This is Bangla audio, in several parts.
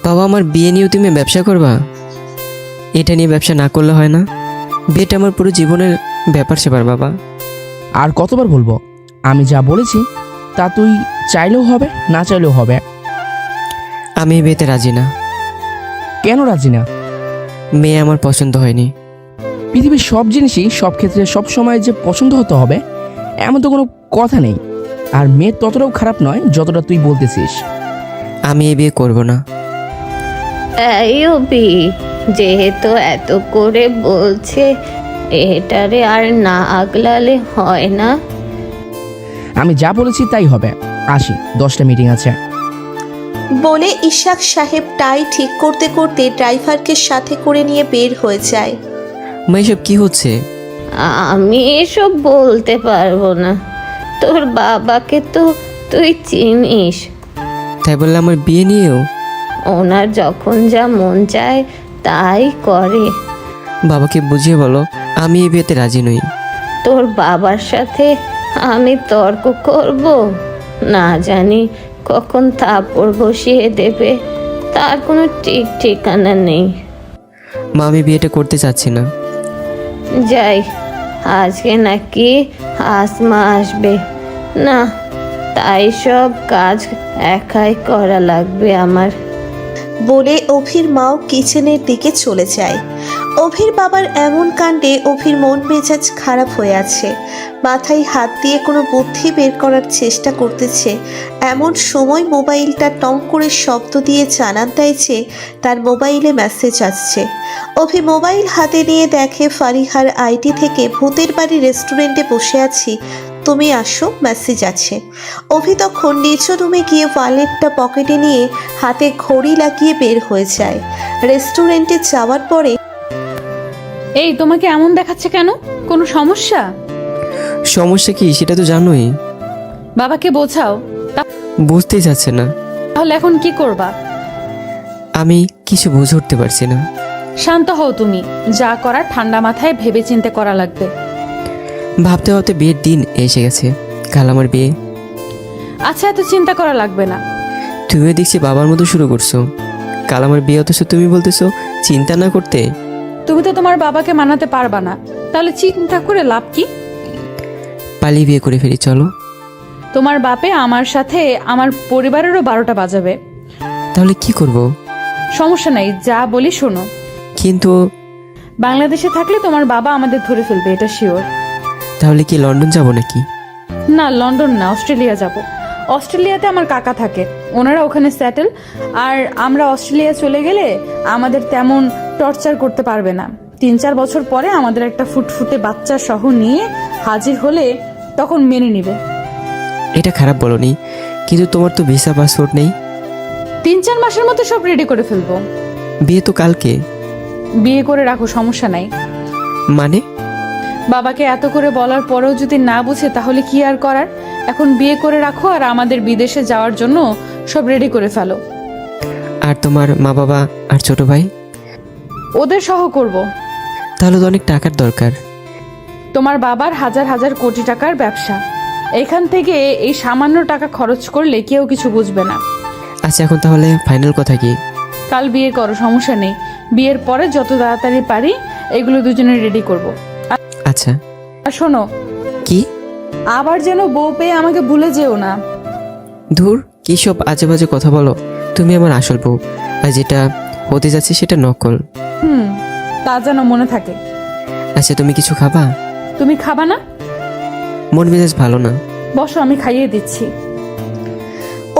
বাবা, আমার বিয়ে নিয়েও তুমি ব্যবসা করবা? এটা নিয়ে ব্যবসা না করলে হয় না? বিয়েটা আমার পুরো জীবনের ব্যাপার সেবার বাবা। আর কতবার বলবো, আমি যা বলেছি তা তুই চাইলেও হবে, না চাইলেও হবে। আমি এই বিয়েতে রাজি না। কেন রাজি না? মেয়ে আমার পছন্দ হয়নি। পৃথিবীর সব জিনিসই সব ক্ষেত্রে সব সময় যে পছন্দ হতে হবে এমন তো কোনো কথা নেই। আর মেয়ে ততটাও খারাপ নয় যতটা তুই বলতেছিস। আমি এই বিয়ে করব না। এই অভি, যেহেতু এত করে বলছে, এটারে আর না আগলালে হয় না। আমি যা বলেছি তাই হবে। আসি, 10টা মিটিং আছে। বলে ইশাক সাহেব টাই ঠিক করতে করতে ড্রাইভারকে সাথে করে নিয়ে বের হয়ে যায়। মা, এসব কি হচ্ছে? আমি এসব বলতে পারবো না। তোর বাবাকে তো তুই চিনিস। তাই বললে আমার বিয়ে নিয়েও? ওনার যখন যা মন চায় তাই করে। বাবাকে বুঝিয়ে বলো আমি এই বিয়েতে রাজি নই। তোর বাবার সাথে আমি তর্ক করব? না জানি কখন থাপ্পড় বসিয়ে দেবে, তার কোনো ঠিক ঠিকানা নেই। মা, আমি বিয়েটা করতে চাচ্ছি না। যাই, আজকে নাকি আসমা আসবে না, তাই সব কাজ একাই করা লাগবে আমার। বলে অভির মাও কিচেনের দিকে চলে যায়। অভির বাবার এমন কাণ্ডে অভির মন মেজাজ খারাপ হয়ে আছে। মাথায় হাত দিয়ে কোনো বুদ্ধি বের করার চেষ্টা করতেছে। এমন সময় মোবাইলটা টং করে শব্দ দিয়ে জানান দেয় যে তার মোবাইলে মেসেজ আসছে। অভি মোবাইল হাতে নিয়ে দেখে ফারিহার আইডি থেকে ভূতের বাড়ি রেস্টুরেন্টে বসে আছি, তুমি আসো মেসেজ আছে। অভি তখন নিজ রুমে গিয়ে ওয়ালেটটা পকেটে নিয়ে হাতে ঘড়ি লাগিয়ে বের হয়ে যায়। রেস্টুরেন্টে যাওয়ার পরে এই, তোমাকে এমন দেখাচ্ছে কেন? কোনো সমস্যা? সমস্যা কি সেটা তো জানোই। বাবাকে বোঝাও। বুঝতেই চাচ্ছে না। তাহলে এখন কি করবা? আমি কিছু বুঝে উঠতে পারছি না। শান্ত হও তুমি, যা করার ঠান্ডা মাথায় ভেবে চিন্তে করা লাগবে। ভাবতে ভাবতে বিয়ের দিন এসে গেছে, কাল আমার বিয়ে। আচ্ছা, এত চিন্তা করা লাগবে না। তুমিও দেখছি বাবার মতো শুরু করছো। কাল আমার বিয়ে, অথচ তুমি বলতেছো চিন্তা না করতে। তুমি তো তোমার বাবাকে মানাতে পারবা না, তাহলে চিন্তা করে লাভ কি? পালিয়ে বিয়ে করে ফেলি, চলো। তোমার বাপে আমার সাথে আমার পরিবারেরও 12টা বাজাবে। তাহলে কি করব? সমস্যা নাই, যা বলি শোনো। কিন্তু বাংলাদেশে থাকলে তোমার বাবা আমাদের ধরে ফেলবে, এটা শিওর। তাহলে কি লন্ডন যাব নাকি? না, লন্ডন না, অস্ট্রেলিয়া যাব। অস্ট্রেলিয়াতে আমার কাকা থাকে, ওনারা ওখানে সেটেল। আর আমরা অস্ট্রেলিয়া চলে গেলে আমাদের তেমন টর্চার করতে পারবে না। 3-4 বছর পরে আমাদের একটা ফুটফুটে বাচ্চা সহ নিয়ে হাজির হলে তখন মেনে নিবে। এটা খারাপ বলনি, কিন্তু তোমার তো ভিসা পাসপোর্ট নেই। 3-4 মাসের মধ্যে সব রেডি করে ফেলবো। বিয়ে তো কালকে। বিয়ে করে রাখো, সমস্যা নাই। মানে? বাবাকে এত করে বলার পরেও যদি না বুঝে তাহলে কি আর করার। এখন বিয়ে করে রাখো আর আমাদের বিদেশে যাওয়ার জন্য সব রেডি করে ফেলো। আর তোমার মা বাবা আর ছোট ভাই? ওদের সহ করব। তাহলে তো অনেক টাকার দরকার। তোমার বাবার হাজার হাজার কোটি টাকার ব্যবসা, এখান থেকে এই সামান্য টাকা খরচ করলে কেউ কিছু বুঝবে না। আচ্ছা, এখন তাহলে ফাইনাল কথা কি? কাল বিয়ে করো, সমস্যা নেই। বিয়ের পরে যত তাড়াতাড়ি পারি এগুলো দুজনে রেডি করব। আচ্ছা। আর শোনো, কি? আবার যেন বউ পেয়ে আমাকে ভুলে যেও না। ধুর, কি সব আজে বাজে কথা বলো। তুমি আমার আসল বউ, আর যেটা হতে যাচ্ছে সেটা নকল। তা যেন মনে থাকে। আচ্ছা, তুমি কিছু খাবা? তুমি খাবা না? মন মেজাজ ভালো না। বসো, আমি খাইয়ে দিচ্ছি।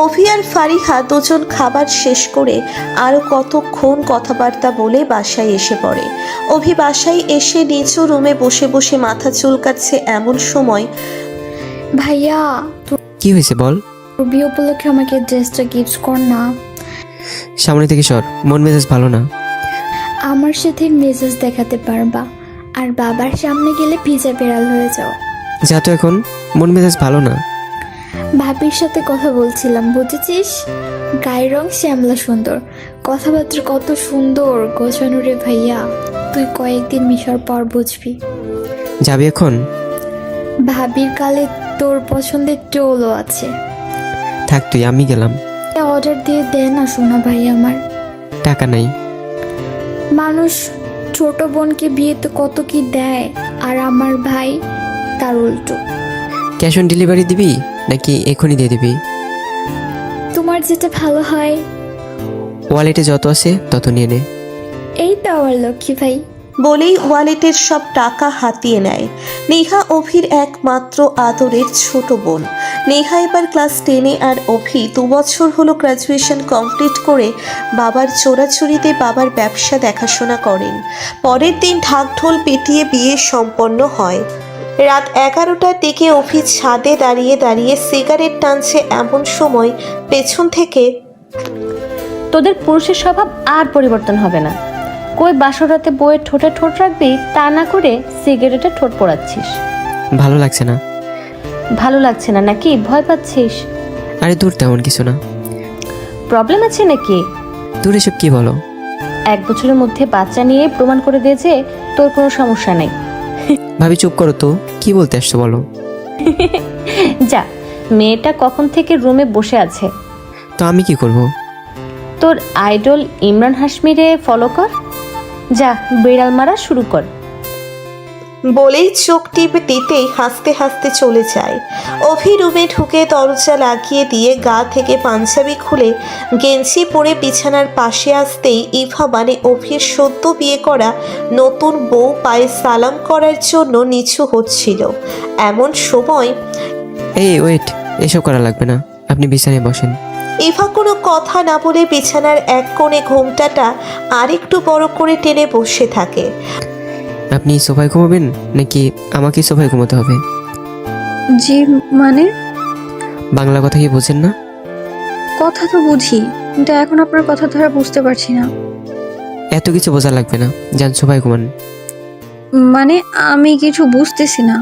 অভি আর ফারিহা দুজন খাবার শেষ করে আরো কতক্ষণ কথাবার্তা বলে বাসায় এসে পড়ে। অভি বাসায় এসে নিজ রুমে বসে বসে মাথা চুলকাচ্ছে। এমন সময় ভাইয়া, কি হয়েছে বল? তোর বিয়ে উপলক্ষে আমাকে ড্রেসটা গিফট কর না। সামনে থেকে সর, মন মেজাজ ভালো না। আমার সাথে মেজাজ দেখাতে পারবা, আর বাবার সামনে গেলে ভিজা বেড়াল হয়ে যাও। যা তো, এখন মন মেজাজ ভালো না। ভাবির সাথে কথা বলছিলাম, বুঝেছিস? গায়ের রং শ্যামলা সুন্দর, কথাবার্তা কত সুন্দর গোছানো রে ভাইয়া। তুই কয়েকদিন মিশর পর বুঝবি। যাবি এখন? ভাবির কালে তোর পছন্দের টোলও আছে। থাক তুই, আমি গেলাম। অর্ডার দিয়ে দে না সোনা ভাই আমার। টাকা নাই। মানুষ ছোট বোনকে বিয়েতে কত কি দেয়, আর আমার ভাই তার উল্টো। ক্যাশ অন ডেলিভারি দিবি নাকি এখনই দিয়ে দিবি? তোমার যেটা ভালো হয়। ওয়ালেটে যত আছে তত নিয়ে নে। এই তো আমার লক্ষ্মী ভাই। বলেই ওয়ালেটের সব টাকা হাতিয়ে নেয়। নেহা অভির একমাত্র আদরের ছোট বোন। নেহা এবার ক্লাস 10-এ আর অভি 2 বছর হলো গ্র্যাজুয়েশন কমপ্লিট করে বাবার চোরাচুরিতে বাবার ব্যবসা দেখাশোনা করেন। পরের দিন ঢাকঢোল পেটিয়ে বিয়ে সম্পন্ন হয়। রাত 11টার দিকে অভি ছাদে দাঁড়িয়ে দাঁড়িয়ে সিগারেট টানছে, এমন সময় পেছন থেকে তোদের পুরুষের স্বভাব আর পরিবর্তন হবে না। কই বাসরাতে বইয়ের ঠোঁটে ঠোঁট রাখবি, তা না করে সিগারেটে ঠোঁট পোড়াচ্ছিস। ভালো লাগছে না। ভালো লাগছে না নাকি ভয় পাচ্ছিস? আরে দূর, তেমন কিছু না। প্রবলেম আছে নাকি? দূর, এসব কি বলো? 1 বছরের মধ্যে বাচ্চা নিয়ে প্রমাণ করে দে যে তোর কোনো সমস্যা নেই। ভাবি চুপ করো তো, কি বলতে আসছো বলো? যা, মেয়েটা কখন থেকে রুমে বসে আছে। তো আমি কি করব? তোর আইডল ইমরান হাশমিরে ফলো কর। যা, বিড়াল মারা শুরু কর। বলেই চোখ টিপে দিতেই হাসতে হাসতে চলে যায়। অভি রুমে ঢুকে দরজা লাগিয়ে দিয়ে গা থেকে পাঞ্জাবি খুলে গেঞ্জি পরে বিছানার পাশে আসতেই ইভা মানে অভির সদ্য বিয়ে করা নতুন বউ পায়ে সালাম করার জন্য নিচু হচ্ছিল। এমন সময় এই ওয়েট, এসব করা লাগবে না, আপনি বিছানায় বসেন। ইভা কোনো কথা না বলে বিছানার এক কোণে ঘোমটাটা আরেকটু বড় করে টেনে বসে থাকে। আপনি সোফায় ঘুমাবেন নাকি আমাকে সোফায় ঘুমাতে হবে? জি মানে? বাংলা কথা কি বোঝেন না? কথা তো বুঝি, কিন্তু এখন আপনার কথা ধরা বুঝতে পারছি না। এত কিছু বোঝা লাগবে না, যান সোফায় ঘুমান। মানে আমি কিছু বুঝতেছি না।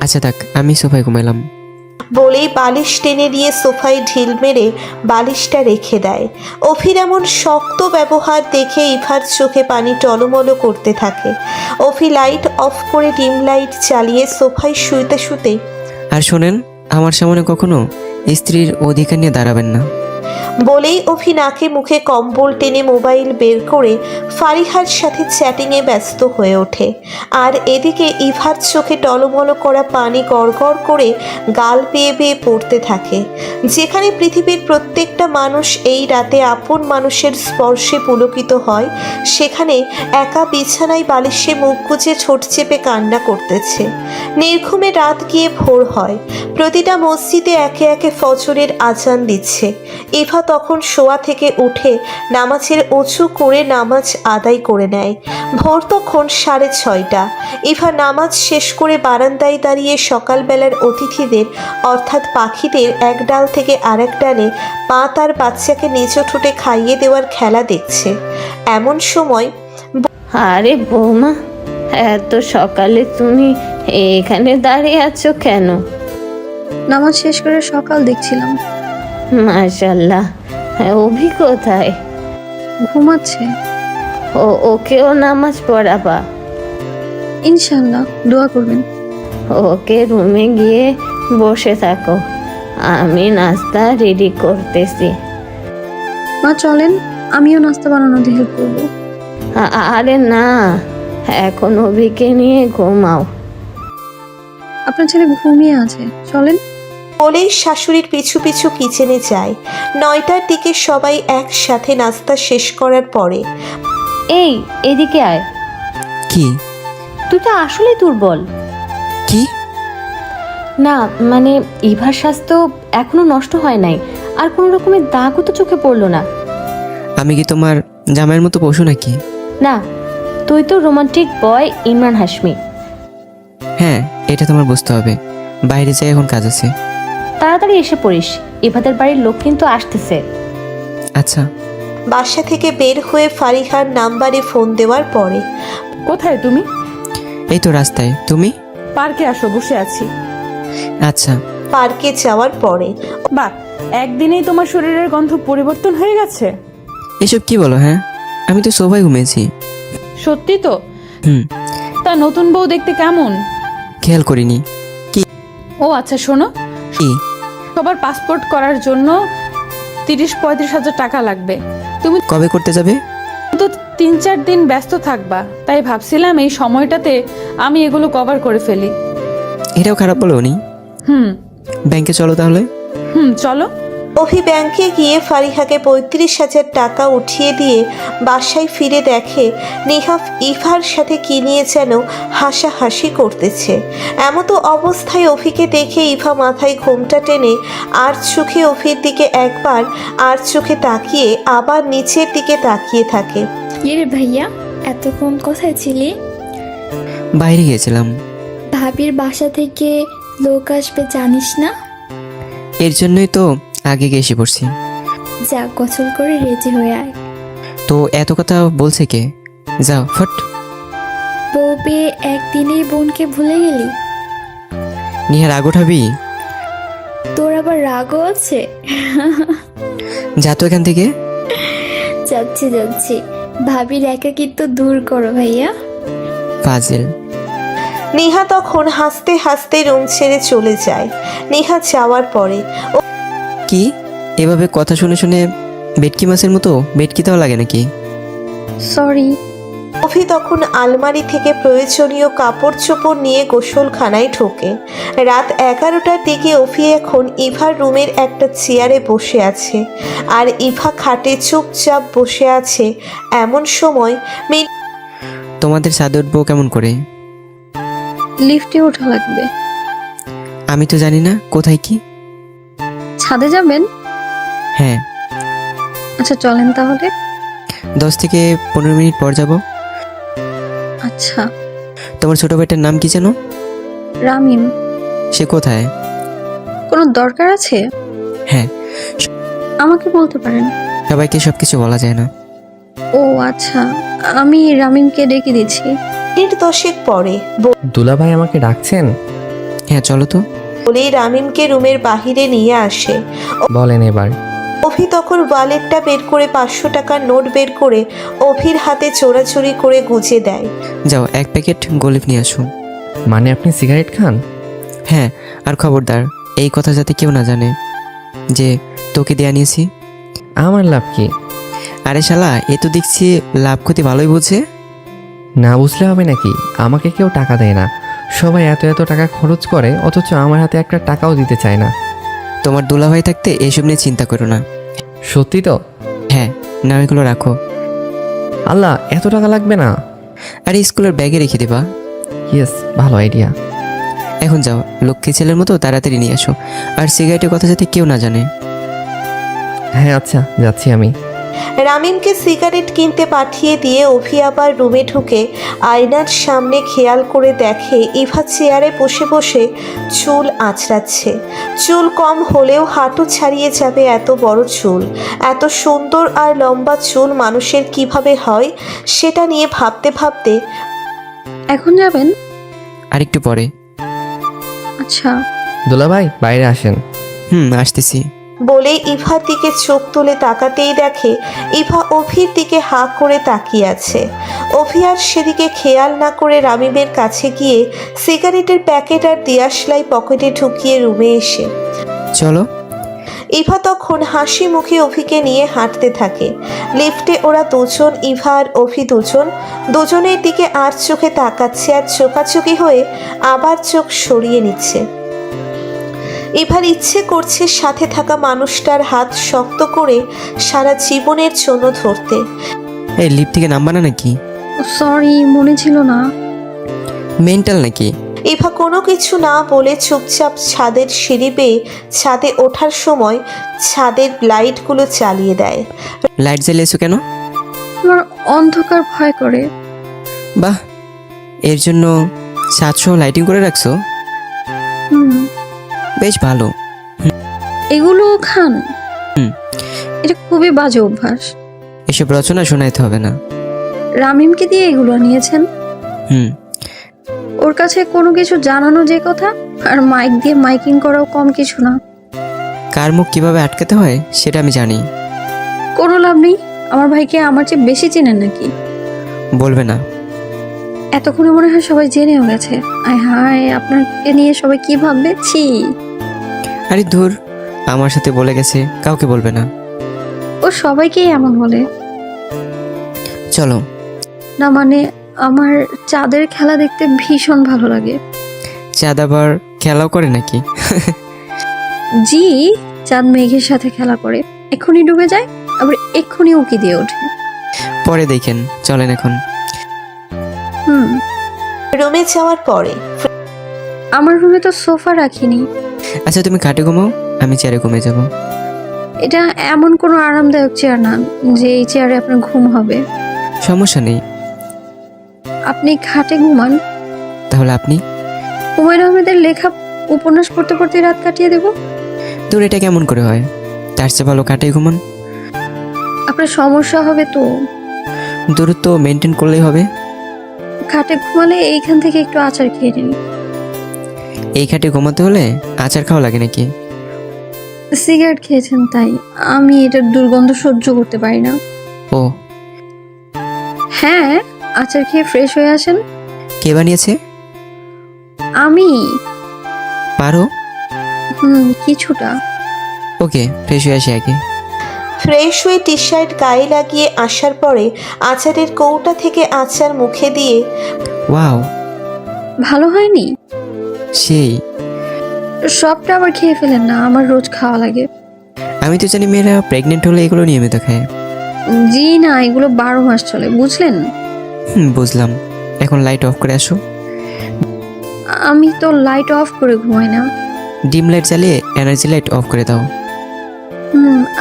আচ্ছা থাক, আমি সোফায় ঘুমাইলাম। বলেই বালিশ টেনে দিয়ে সোফায় ঢিল মেরে বালিশটা রেখে দেয়। অভির এমন শক্ত ব্যবহার দেখে ইভার চোখে পানি টলমলো করতে থাকে। অভি লাইট অফ করে ডিম লাইট চালিয়ে সোফায় শুতে শুতে আর শোনেন, আমার সামনে কখনো স্ত্রীর অধিকার নিয়ে দাঁড়াবেন না। বলেই অভি নাকে মুখে কম্বল টেনে মোবাইল বের করে ফারিহার সাথে চ্যাটিংয়ে ব্যস্ত হয়ে ওঠে। আর এদিকে ইভার চোখে টলমলো করা পানি গড়গড় করে গাল বেয়ে বেয়ে পড়তে থাকে। যেখানে পৃথিবীর প্রত্যেকটা মানুষ এই রাতে আপন মানুষের স্পর্শে পুলকিত হয়, সেখানে একা বিছানায় বালিশে মুখ গুজে ঠোঁট চেপে কান্না করতেছে। নির্ঘুমে রাত গিয়ে ভোর হয়। প্রতিটা মসজিদে একে একে ফজরের আজান দিচ্ছে। ইভা তখন শোয়া থেকে উঠে নামাজের অজু করে নামাজ আদায় করে নেয়। ভোর তখন 6:30। ইভা নামাজ শেষ করে বারান্দায় দাঁড়িয়ে সকালবেলার অতিথিদের অর্থাৎ পাখিদের এক ডাল থেকে আরেক ডালে পা তার বাচ্চাকে নিচু ঠোঁটে খাইয়ে দেওয়ার খেলা দেখছে। এমন সময় আরে বৌমা, এত সকালে তুমি এখানে দাঁড়িয়ে আছো কেন? নামাজ শেষ করে সকাল দেখছিলাম। মাশাল্লাহ, অভি কোথায়? ঘুমাচ্ছে। ওকেও নামাজ পড়াবা? ইনশাল্লাহ, দোয়া করবেন। ওকে রুমে গিয়ে বসে থাকো, আমি নাস্তা রেডি করতেছি। মা চলেন, আমিও নাস্তা বানানোতে হেল্প করবো। আরে না, এখন অভিকে নিয়ে ঘুমাও। আপনার ছেলে ঘুমিয়ে আছে, চলেন। বলেই শাশুড়ির পিছু পিছু কিচেনে যায়। 9টার দিকে সবাই একসাথে নাস্তা শেষ করার পরে এই এদিকে আয়। কি? তুই তো আসলে দুর্বল। কি? না মানে ইভার স্বাস্থ্য এখনো নষ্ট হয় নাই, আর কোনো রকমের দাগও তো চোখে পড়লো না। আমি কি তোমার জামাইয়ের মতো পশু নাকি? না, তুই তো রোমান্টিক বয় ইমরান হাশমি। হ্যাঁ, এটা তোমার বুঝতে হবে। বাইরে যাই, এখন কাজ আছে। তাড়াতাড়ি এসে পড়িস, ইভাদের বাড়ির লোক কিন্তু আসতেছে। আচ্ছা। বাসা থেকে বের হয়ে ফারিহার নাম্বারে ফোন দেওয়ার পরে কোথায় তুমি? এই তো রাস্তায়। তুমি? পার্কে আসো, বসে আছি। আচ্ছা। পার্কে যাওয়ার পরে বাহ, একদিনেই তোমার শরীরের গন্ধ পরিবর্তন হয়ে গেছে। এসব কি বলো? হ্যাঁ, আমি তো সোফায় ঘুমিয়েছি। সত্যি তো? হুম। তা নতুন বউ দেখতে কেমন? খেয়াল করিনি। ও আচ্ছা, শোনো, কি? সবার পাসপোর্ট করার জন্য 30-35 হাজার টাকা লাগবে। তুমি কবে করতে যাবে? তো 3-4 দিন ব্যস্ত থাকবা, তাই ভাবছিলাম এই সময়টাতে আমি এগুলো কভার করে ফেলি। এটাও খারাপ বলো নি। ব্যাংকে চলো তাহলে। চলো। অভি ব্যাংকে গিয়ে ফারিহাকে 35,000 টাকা উঠিয়ে দিয়ে বাসায় ফিরে দেখে নিহাফ ইভার সাথে কি নিয়ে যেন হাসাহাসি করতেছে। এমতো অবস্থায় অভিকে দেখে ইভা মাথায় ঘোমটা টেনে আর চোখে অভির দিকে একবার আর চোখে তাকিয়ে আবার নিচের দিকে তাকিয়ে থাকে। ইরে ভাইয়া, এতক্ষণ কোথায় ছিলি? বাইরে গিয়েছিলাম। ভাবির বাসা থেকে লোক আসবে জানিস না? এর জন্যই তো আগে গিয়ে এসে পড়ছি। যা, গোসল করে রেডি হয়ে আয়। তো এত কথা বলছে কে? যাও ফট। বউ পেয়ে একদিনেই বোনকে ভুলে গেলি? নিহার রাগ উঠাবি? তোর আবার রাগও আছে? যা তো এখান থেকে। যাচ্ছি। ভাবির একাকিত্ব দূর করো ভাইয়া। ফাজিল। নিহা তখন হাসতে হাসতে রুম ছেড়ে চলে যায়। নিহা যাওয়ার পরে কি এভাবে কথা শুনে শুনে বেটকি মাছের মতো বেটকিতেও লাগে নাকি? সরি। অভি তখন আলমারি থেকে প্রয়োজনীয় কাপড় চোপড় নিয়ে গোসলখানায় ঢোকে। রাত 11টার দিকে অভি এখন ইভার রুমের একটা চেয়ারে বসে আছে, আর ইভা খাটে চুপচাপ বসে আছে। এমন সময় তোমাদের ছাদে উঠবো কেমন করে? লিফটে ওঠা লাগবে। আমি তো জানি না কোথায় কি। ছাদে যাবেন? হ্যাঁ। আচ্ছা চলেন তাহলে। 10 থেকে 15 মিনিট পর যাব। আচ্ছা। তোমার ছোট ভাইটার নাম কি যেন? রামিম। সে কোথায়? কোনো দরকার আছে? হ্যাঁ, আমাকে বলতে পারেন। সবাইকে সবকিছু বলা যায় না। ও আচ্ছা, আমি রামিমকে ডেকে দিচ্ছি। মিনিট 10 পরে দুলাভাই আমাকে ডাকছেন? হ্যাঁ চলো তো। বলেই রামিমকে রুমের বাহিরে নিয়ে আসে। বলেন এবার। অভি তখন ওয়ালেটটা বের করে 500 টাকার নোট বের করে অভির হাতে চোরাচুরি করে গুজে দেয়। যাও 1 প্যাকেট গোলিপ নিয়ে আসো। মানে আপনি সিগারেট খান? হ্যাঁ, আর খবরদার এই কথা যাতে কেউ না জানে যে তোকে দেয়া নিয়েছি। আমার লাভ কি? আরে শালা, এ তো দেখছি লাভ ক্ষতি ভালোই বোঝে। না বুঝলে হবে নাকি? আমাকে কেউ টাকা দেয় না, সবাই এত এত টাকা খরচ করে, অথচ আমার হাতে একটা টাকাও দিতে চায় না। তোমার দুলাভাই থাকতে এসব নিয়ে চিন্তা করো না। সত্যি তো? হ্যাঁ, নাও এগুলো রাখো। আল্লাহ, এত টাকা লাগবে না। আরে স্কুলের ব্যাগে রেখে দেবা। ইয়েস, ভালো আইডিয়া। এখন যাও, লক্ষ্মী ছেলের মতো তাড়াতাড়ি নিয়ে আসো, আর সিগারেটের কথা যাতে কেউ না জানে। হ্যাঁ আচ্ছা, যাচ্ছি আমি। রামিমকে সিগারেট কিনতে পাঠিয়ে দিয়ে অভি আবার রুমে ঢুকে আয়নার সামনে খেয়াল করে দেখে ইভা চেয়ারে বসে বসে চুল আঁচড়াচ্ছে। চুল কম হলেও হাঁটু ছাড়িয়ে যাবে এত বড় চুল। এত সুন্দর আর লম্বা চুল মানুষের কিভাবে হয় সেটা নিয়ে ভাবতে ভাবতে এখন যাবেন? আর একটু পরে। আচ্ছা। দুলাভাই বাইরে আসেন। আসতেছি। বলে ইভার দিকে চোখ তুলে তাকাতেই দেখে ইভা অভির দিকে হাঁ করে তাকিয়ে আছে। অভি আর সেদিকে খেয়াল না করে রামিমের কাছে গিয়ে সিগারেটের প্যাকেট আর দিয়াশলাই পকেটে ঢুকিয়ে রুমে এসে চলো। ইভা তখন হাসি মুখে অভিকে নিয়ে হাঁটতে থাকে। লিফটে ওরা দুজন, ইভা আর অভি দুজনের দিকে আর চোখে তাকাচ্ছে আর চোখাচোখি হয়ে আবার চোখ সরিয়ে নিচ্ছে। ইভার ইচ্ছে করছে সাথে থাকা মানুষটার হাত শক্ত করে সারা জীবনের জন্য ধরতে। এই লিফট থেকে নামবা না নাকি? সরি, মনে ছিল না। মেন্টাল নাকি? ইভা কোনো কিছু না বলে চুপচাপ ছাদের সিঁড়ি বেয়ে ছাদে ওঠার সময় ছাদের লাইটগুলো চালিয়ে দেয়। লাইট জ্বালিয়েছো কেন? আমার অন্ধকার ভয় করে। বাহ, এর জন্য ছাদসহ লাইটিং করে রাখছো? হুম। বেশ ভালো। এগুলো খান? হুম। এটা খুবই বাজে অভ্যাস। এসব রচনা শোনাইতে হবে না। রামিমকে দিয়ে এগুলো নিয়েছেন? হুম। ওর কাছে কোনো কিছু জানানো যে কথা, আর মাইক দিয়ে মাইকিং করাও কম কিছু না। কার মুখ কিভাবে আটকাতে হয় সেটা আমি জানি। কোনো লাভ নেই। আমার ভাইকে আমার চেয়ে বেশি চেনেন নাকি? বলবে না। এতক্ষণে মনে হয় সবাই জেনেও গেছে। আয় হায়, আপনাকে নিয়ে সবাই কি ভাববে। ছি। আরে ধুর, আমার সাথে বলে গেছে, কাউকে বলবে না। ও সবাইকেই এমন বলে। চলো। না মানে আমার চাঁদের খেলা দেখতে ভীষণ ভালো লাগে। চাঁদ আবার খেলাও করে নাকি? জি, চাঁদ মেঘের সাথে খেলা করে, এক্ষুনি ডুবে যায় আবার এক্ষুনি উকি দিয়ে ওঠে। পরে দেখেন, চলেন এখন। হুম। রুমে যাওয়ার পরে আমার রুমে তো সোফা রাখিনি। আচ্ছা তুমি খাটে ঘুমাও, আমি চেয়ারে ঘুমিয়ে যাব। এটা এমন কোনো আরামদায়ক চেয়ার না যে এই চেয়ারে আপনার ঘুম হবে। সমস্যা নেই। আপনি খাটে ঘুমান, তাহলে আপনি? হুমায়ুন আহমেদের লেখা উপন্যাস পড়তে পড়তে রাত কাটিয়ে দেব। তোর এটা কেমন করে হয়? তার চেয়ে ভালো খাটে ঘুমান। আপনার সমস্যা হবে তো। দূরত্ব মেনটেন করলেই হবে। খাটে ঘুমালে এইখান থেকে একটু আচার খেয়ে নিন। এই খাটে ঘুমাতে হলে আচার খাওয়া লাগে নাকি? সিগারেট খেয়েছেন তাই, আমি এটার দুর্গন্ধ সহ্য করতে পারি না। ও, হ্যাঁ, আচার খেয়ে ফ্রেশ হয়ে আসেন। কে বানিয়েছে? আমি। পারো? কিছুটা। ওকে, ফ্রেশ হয়ে আসি আগে। ফ্রেশ হয়ে টি শার্ট গায়ে লাগিয়ে আসার পরে আচারের কৌটা থেকে আচার মুখে দিয়ে ওয়াও, ভালো হয়নি? সেই। সবটা আবার খেয়ে ফেলেন না, আমার রোজ খাওয়া লাগে। আমি তো জানি মেয়েরা প্রেগনেন্ট হলে এগুলো নিয়মিত খায়। জি না, এগুলো 12 মাস চলে, বুঝলেন? বুঝলাম। এখন লাইট অফ করে আসো। আমি তো লাইট অফ করে ঘুমাই না। ডিম লাইট জ্বালিয়ে এনার্জি লাইট অফ করে দাও।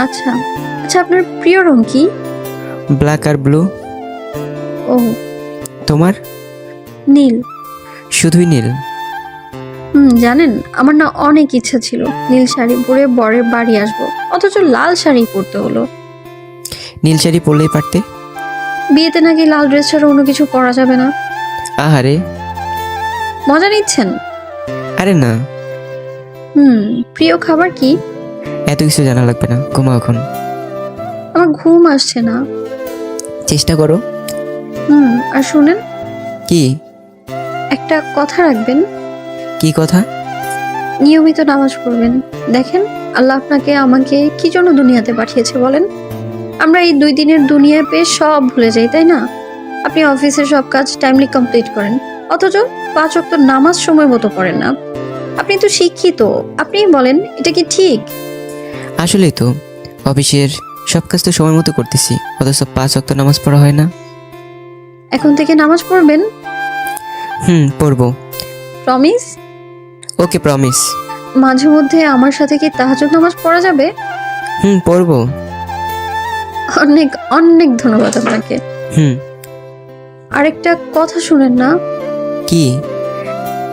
আচ্ছা আচ্ছা, আপনার প্রিয় রং কি? ব্ল্যাক আর ব্লু। ও, তোমার? নীল। শুধুই নীল? জানেন, আমার না অনেক ইচ্ছা ছিল নীল শাড়ি পরে বরের বাড়ি আসবো, অথচ লাল শাড়ি পরতে হলো। নীল শাড়ি পরলেই পারতে। বিয়েতে নাকি লাল ড্রেস ছাড়া অন্য কিছু পরা যাবে না। আহারে, মজা নিচ্ছেন? আরে না। প্রিয় খাবার কি? এত কিছু জানা লাগবে না, ঘুমাও এখন। আমার ঘুম আসছে না। চেষ্টা করো। আর শুনেন, কি? একটা কথা রাখবেন। কি কথা? নিয়মিত নামাজ পড়বেন। দেখেন, আল্লাহ আপনাকে আমাকে কি জন্য দুনিয়াতে পাঠিয়েছে বলেন? আমরা এই 2 দিনের দুনিয়ায় পেয়ে সব ভুলে যাই, তাই না? আপনি অফিসের সব কাজ টাইমলি কমপ্লিট করেন, অথচ 5 ওয়াক্ত নামাজ সময় মতো পড়েন না। আপনি তো শিক্ষিত, আপনিই বলেন এটা কি ঠিক? আসলেই তো, অফিসের সব কাজ তো সময় মতো করতেছি, অথচ 5 ওয়াক্ত নামাজ পড়া হয় না। এখন থেকে নামাজ পড়বেন? পড়বো। প্রমিস? ওকে, প্রমিস। মাঝে মধ্যে আমার সাথে কি তাহাজ্জুদ নামাজ পড়া যাবে? পড়বো। অনেক অনেক ধন্যবাদ আপনাকে। হুম। আরেকটা কথা শুনেন না, কি?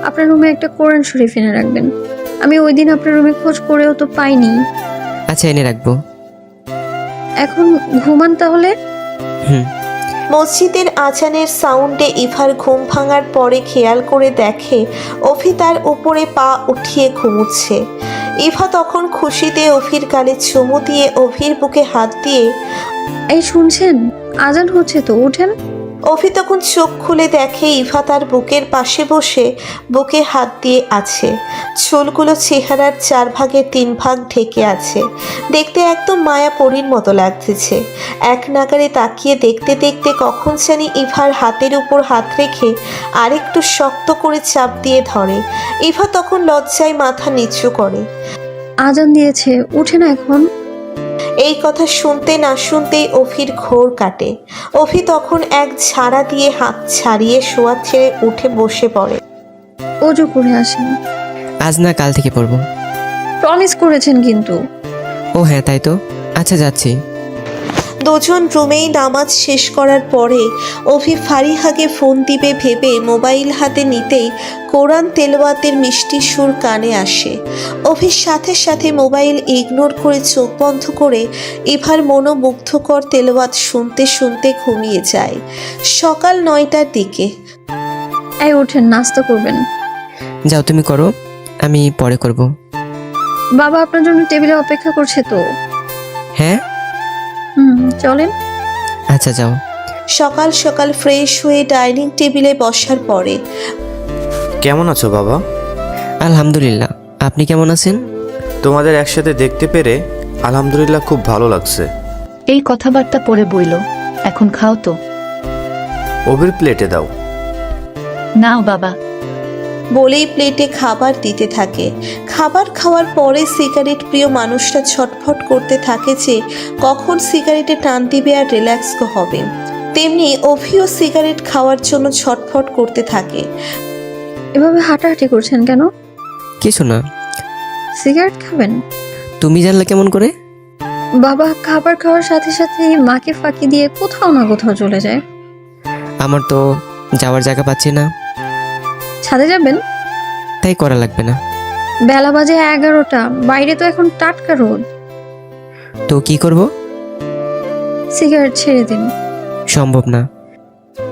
আপনার রুমে একটা কোরআন শরীফ এনে রাখবেন। আমি ওই দিন আপনার রুমে খোঁজ করেও তো পাইনি। আচ্ছা, এনে রাখবো। এখন ঘুমান তাহলে। মসজিদের আজানের সাউন্ডে ইভার ঘুম ভাঙার পরে খেয়াল করে দেখে অভি তার উপরে পা উঠিয়ে ঘুমুচ্ছে। ইভা তখন খুশিতে অভির গালে চুমু দিয়ে অভির বুকে হাত দিয়ে, এই শুনছেন, আজান হচ্ছে তো, ওঠেন। অভি তখন চোখ খুলে দেখে ইভা তার বুকের পাশে বসে বুকে হাত দিয়ে আছে। চুলগুলো চেহারার 4 ভাগের 3 ভাগ ঢেকে আছে। দেখতে একদম মায়াপরীর মতো লাগতেছে। এক নাগারে তাকিয়ে দেখতে দেখতে কখন জানি ইভার হাতের উপর হাত রেখে আরেকটু শক্ত করে চাপ দিয়ে ধরে। ইভা তখন লজ্জায় মাথা নিচু করে। আজান দিয়েছে, উঠে না এখন। এই কথা শুনতে না শুনতেই অভির ঘোর কাটে। অভি তখন এক ঝাড়া দিয়ে হাত ছাড়িয়ে শোয়া ছেড়ে উঠে বসে পড়ে। ওজু করে আসেন। আজ না, কাল থেকে পড়বো। প্রমিস করেছেন কিন্তু। ও হ্যাঁ, তাই তো। আচ্ছা, যাচ্ছি। দুজন রুমেই নামাজ শেষ করার পরে অভি ফারিহাকে ফোন দিবে ভেবে মোবাইল হাতে নিতেই কোরআন তেলাওয়াতের মিষ্টি সুর কানে আসে। অভির সাথে সাথে মোবাইল ইগনোর করে চোখ বন্ধ করে ইভার মনোমুগ্ধকর তেলাওয়াত শুনতে শুনতে ঘুমিয়ে যায়। সকাল 9টার দিকে। এই ওঠেন, নাস্তা করবেন। যাও, তুমি করো, আমি পরে করব। বাবা আপনার জন্য টেবিলে অপেক্ষা করছে তো। হ্যাঁ, চলেন। আচ্ছা, যাও। সকাল সকাল ফ্রেশ হয়ে ডাইনিং টেবিলে বসার পরে, কেমন আছো বাবা? আলহামদুলিল্লাহ, আপনি কেমন আছেন? তোমাদের একসাথে দেখতে পেরে আলহামদুলিল্লাহ খুব ভালো লাগছে। এই কথাবার্তা পরে বইল, এখন খাও তো। অভির প্লেটে দাও। নাও বাবা। বলেই প্লেটে খাবার দিতে থাকে। খাবার খাওয়ার পরে সিগারেট প্রিয় মানুষটা ছটফট করতে থাকে যে কখন সিগারেটে টান দিবে আর রিল্যাক্স হবে। তেমনি অভিও সিগারেট খাওয়ার জন্য ছটফট করতে থাকে। এভাবে হাঁটাহাঁটি করছেন কেন? কিছু না। সিগারেট খাবেন? তুমি জানলে কেমন করে? বাবা খাবার খাওয়ার সাথে সাথে মাকে ফাঁকি দিয়ে কোথাও না কোথাও চলে যায়। আমার তো যাওয়ার জায়গা পাচ্ছি না। ছাদে যাবেন? তাই করা লাগবে না। বেলা বাজে 11টা, বাইরে তো এখন টাটকা রোদ। তো কি করব? সিগারেট ছেড়ে দিন। সম্ভব না।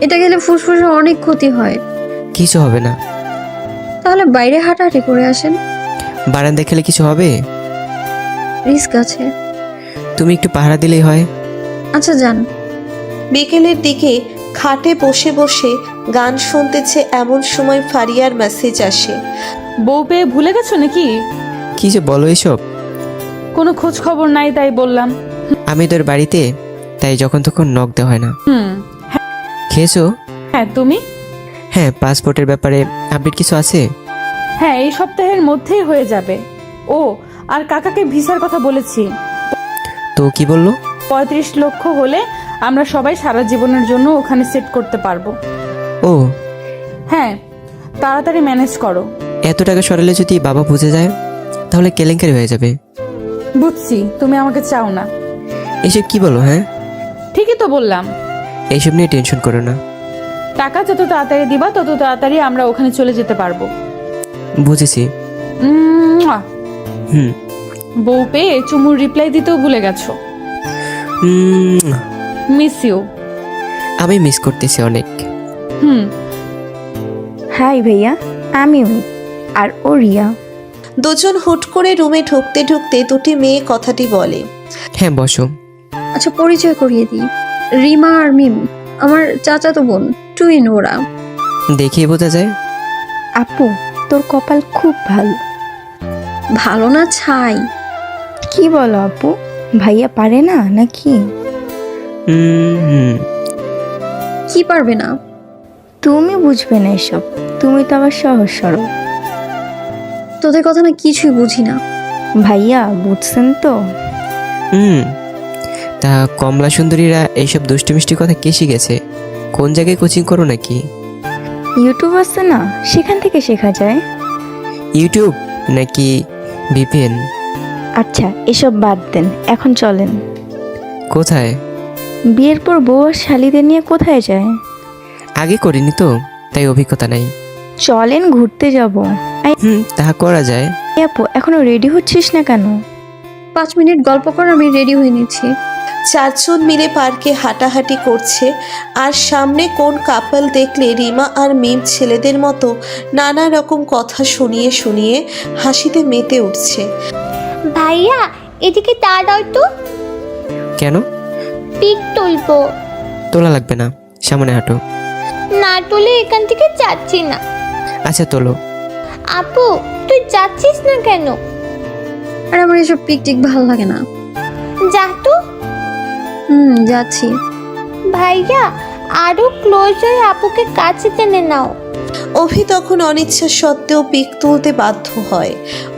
এটা গেলে ফুসফুসে অনেক ক্ষতি হয়। কিছু হবে না। তাহলে বাইরে হাঁটাহাঁটি করে আসেন। বারান্দায় খেলে কিছু হবে? রিস্ক আছে। তুমি একটু পাহারা দিলেই হয়। আচ্ছা যান। বিকেলের দিকে খাটে বসে বসে গান শুনতেছে এমন সময় ফারিয়ার মেসেজ আসে। বউ পেয়ে ভুলে গেছো নাকি? কি যে বলো এসব? কোনো খোঁজ খবর নাই তাই বললাম। আমি তোর বাড়িতে, তাই যখন তখন নক দেওয়া হয় না। খেয়েছো? হ্যাঁ, তুমি? হ্যাঁ, পাসপোর্টের ব্যাপারে আপডেট কিছু আছে? হ্যাঁ, এই সপ্তাহের মধ্যেই হয়ে যাবে। ও আর কাকাকে ভিসার কথা বলেছি। তো কি বললো? 35 লক্ষ হলে আমরা সবাই সারা জীবনের জন্য ওখানে সেট করতে পারবো। ও হ্যাঁ, তাড়াতাড়ি ম্যানেজ করো। এত টাকা সরালে যদি বাবা বুঝে যায় তাহলে কেলেঙ্কারি হয়ে যাবে। বুঝছি তুমি আমাকে চাও না। এসব কি বলো? হ্যাঁ ঠিকই তো বললাম। এইসব নিয়ে টেনশন করো না। টাকা যত তাড়াতাড়ি দিবা তত তাড়াতাড়ি আমরা ওখানে চলে যেতে পারবো। বুঝেছি। মুয়া। হুম। বউ পেয়ে চুমুর রিপ্লাই দিতেও ভুলে গেছো। Miss you. আমি মিস করতেছি অনেক। হাই ভাইয়া, আমি উমি আর ও রিয়া। দুজন হুট করে রুমে ঢুকতে ঢুকতে দুটি মেয়ে কথাটি বলে। হ্যাঁ বসো। আচ্ছা পরিচয় করিয়ে দিই, রিমা আর মিম আমার চাচাতো বোন, টুইন ওরা। দেখিয়ে বোঝা যায়। আপু তোর কপাল খুব ভালো। ভালো না ছাই। কি বলো আপু, ভাইয়া পারে না নাকি? কি পারবে না? তুমি বুঝবে না এসব, তুমি তো আবার সহজ সরল। তোদের কথা না কিছুই বুঝি না। ভাইয়া বুঝছেন তো? তা কমলা সুন্দরীরা এইসব দুষ্টু মিষ্টি কথা কে শিখেছে? কোন জায়গায় কোচিং করো নাকি? ইউটিউব আছে না, সেখান থেকে শেখা যায়। ইউটিউব নাকি ভিপিএন? আচ্ছা এসব বাদ দেন, এখন চলেন। কোথায়? বিয়ের পর বউ আর শালিদের নিয়ে কোথায় যায়? আগে করিনি তো, তাই অভিজ্ঞতা নাই। চলেন ঘুরতে যাব। তাহা করা যায়। আপু এখনো রেডি হচ্ছিস না কেন? 5 মিনিট গল্প কর, আমি রেডি হয়ে নিচ্ছি। চারজন মিলে পার্কে হাঁটাহাঁটি করছে আর সামনে কোন কাপল দেখলে রিমা আর মিম ছেলেদের মতো নানা রকম কথা শুনিয়ে শুনিয়ে হাসিতে মেতে উঠছে। ভাইয়া এদিকে তা দাও তো। কেন? পিক তুলবো। তোলা লাগবে না, সামনে হাঁটো। না তুলে এখান থেকে যাচ্ছি না। আচ্ছা তোলো। আপু তুই যাচ্ছিস না কেন? আর আমার এসব পিকটিক ভালো লাগে না। যা তো। যাচ্ছি। ভাইয়া আরো ক্লোজ হয়ে আপুকে কাছে টেনে নাও। অভি তখন অনিচ্ছা সত্ত্বেও পিক তুলতে বাধ্য হয়।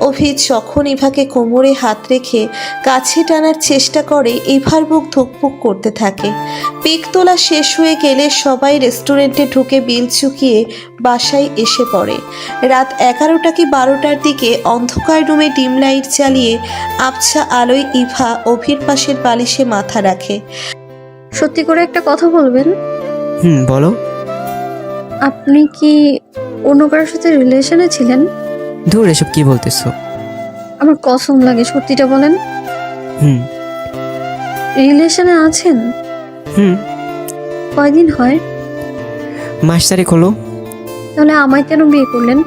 অভি যখন ইভাকে কোমরে হাত রেখে কাছে টানার চেষ্টা করে, ইভার বুক ধুকপুক করতে থাকে। পিক তোলা শেষ হয়ে গেলে সবাই রেস্টুরেন্টে ঢুকে বিল চুকিয়ে বাসায় এসে পড়ে। রাত 11টা কি 12টার দিকে অন্ধকার রুমে ডিম লাইট জ্বালিয়ে আবছা আলোয় ইভা অভির পাশের বালিশে মাথা রাখে। সত্যি করে একটা কথা বলবেন? বলো। আপনি কি অন্য কারোর সাথে রিলেশনে ছিলেন? ধুর, এসব কি বলতেছো? আমার কসম লাগে, সত্যিটা বলেন। রিলেশনে আছেন? কয়দিন হয়? মাস 4 হলো। তাহলে আমায় কেন বিয়ে করলেন?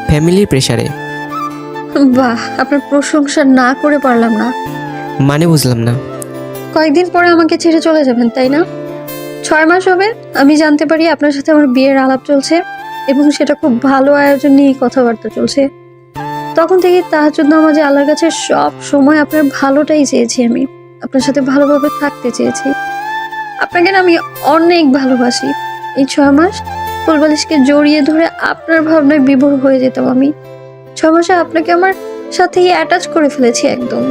ফ্যামিলির প্রেসারে। বাহ, আপনার প্রশংসা না করে পারলাম না। মানে বুঝলাম না। কয়েকদিন পরে আমাকে ছেড়ে চলে যাবেন তাই না? 6 মাস হবে আমি জানতে পারি আপনার সাথে আমার বিয়ের আলাপ চলছে, এবং সেটা খুব ভালো আয়োজন নিয়ে কথাবার্তা চলছে। তখন থেকে তাহাজ্জুদ নামাজে আল্লাহর কাছে সব সময় আপনার ভালোটাই চেয়েছি আমি। আপনার সাথে ভালোভাবে থাকতে চেয়েছি। আপনাকে না আমি অনেক ভালোবাসি। এই 6 মাস ফুলবালিশকে জড়িয়ে ধরে আপনার ভাবনায় বিভোর হয়ে যেতাম আমি। 6 মাসে আপনাকে আমার সাথে অ্যাটাচ করে ফেলেছি একদম।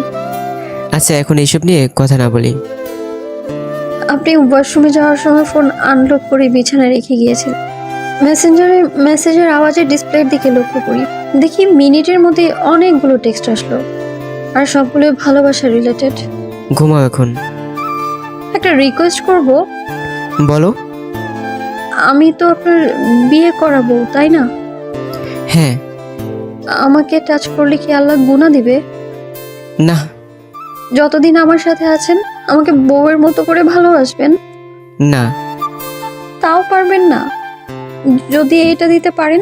আচ্ছা, এখন এইসব নিয়ে কথা না বলি। আপনি ওয়াশরুমে যাওয়ার সময় ফোন আনলক করে বিছানায় রেখে গিয়েছেন। মেসেজের আওয়াজে ডিসপ্লের দিকে লক্ষ্য করি, দেখি মিনিটের মধ্যে অনেকগুলো টেক্সট আসলো, আর সবগুলো ভালোবাসা রিলেটেড। ঘুমাও এখন। একটা রিকোয়েস্ট করব। বলো। আমি তো আপনার বিয়ে করাবো, তাই না? হ্যাঁ। আমাকে টাচ করলে কি আল্লাহ গুনাহ দিবে? না। যতদিন আমার সাথে আছেন আমাকে বউয়ের মতো করে ভালোবাসবেন? না। তাও পারবেন না? যদি এটা দিতে পারেন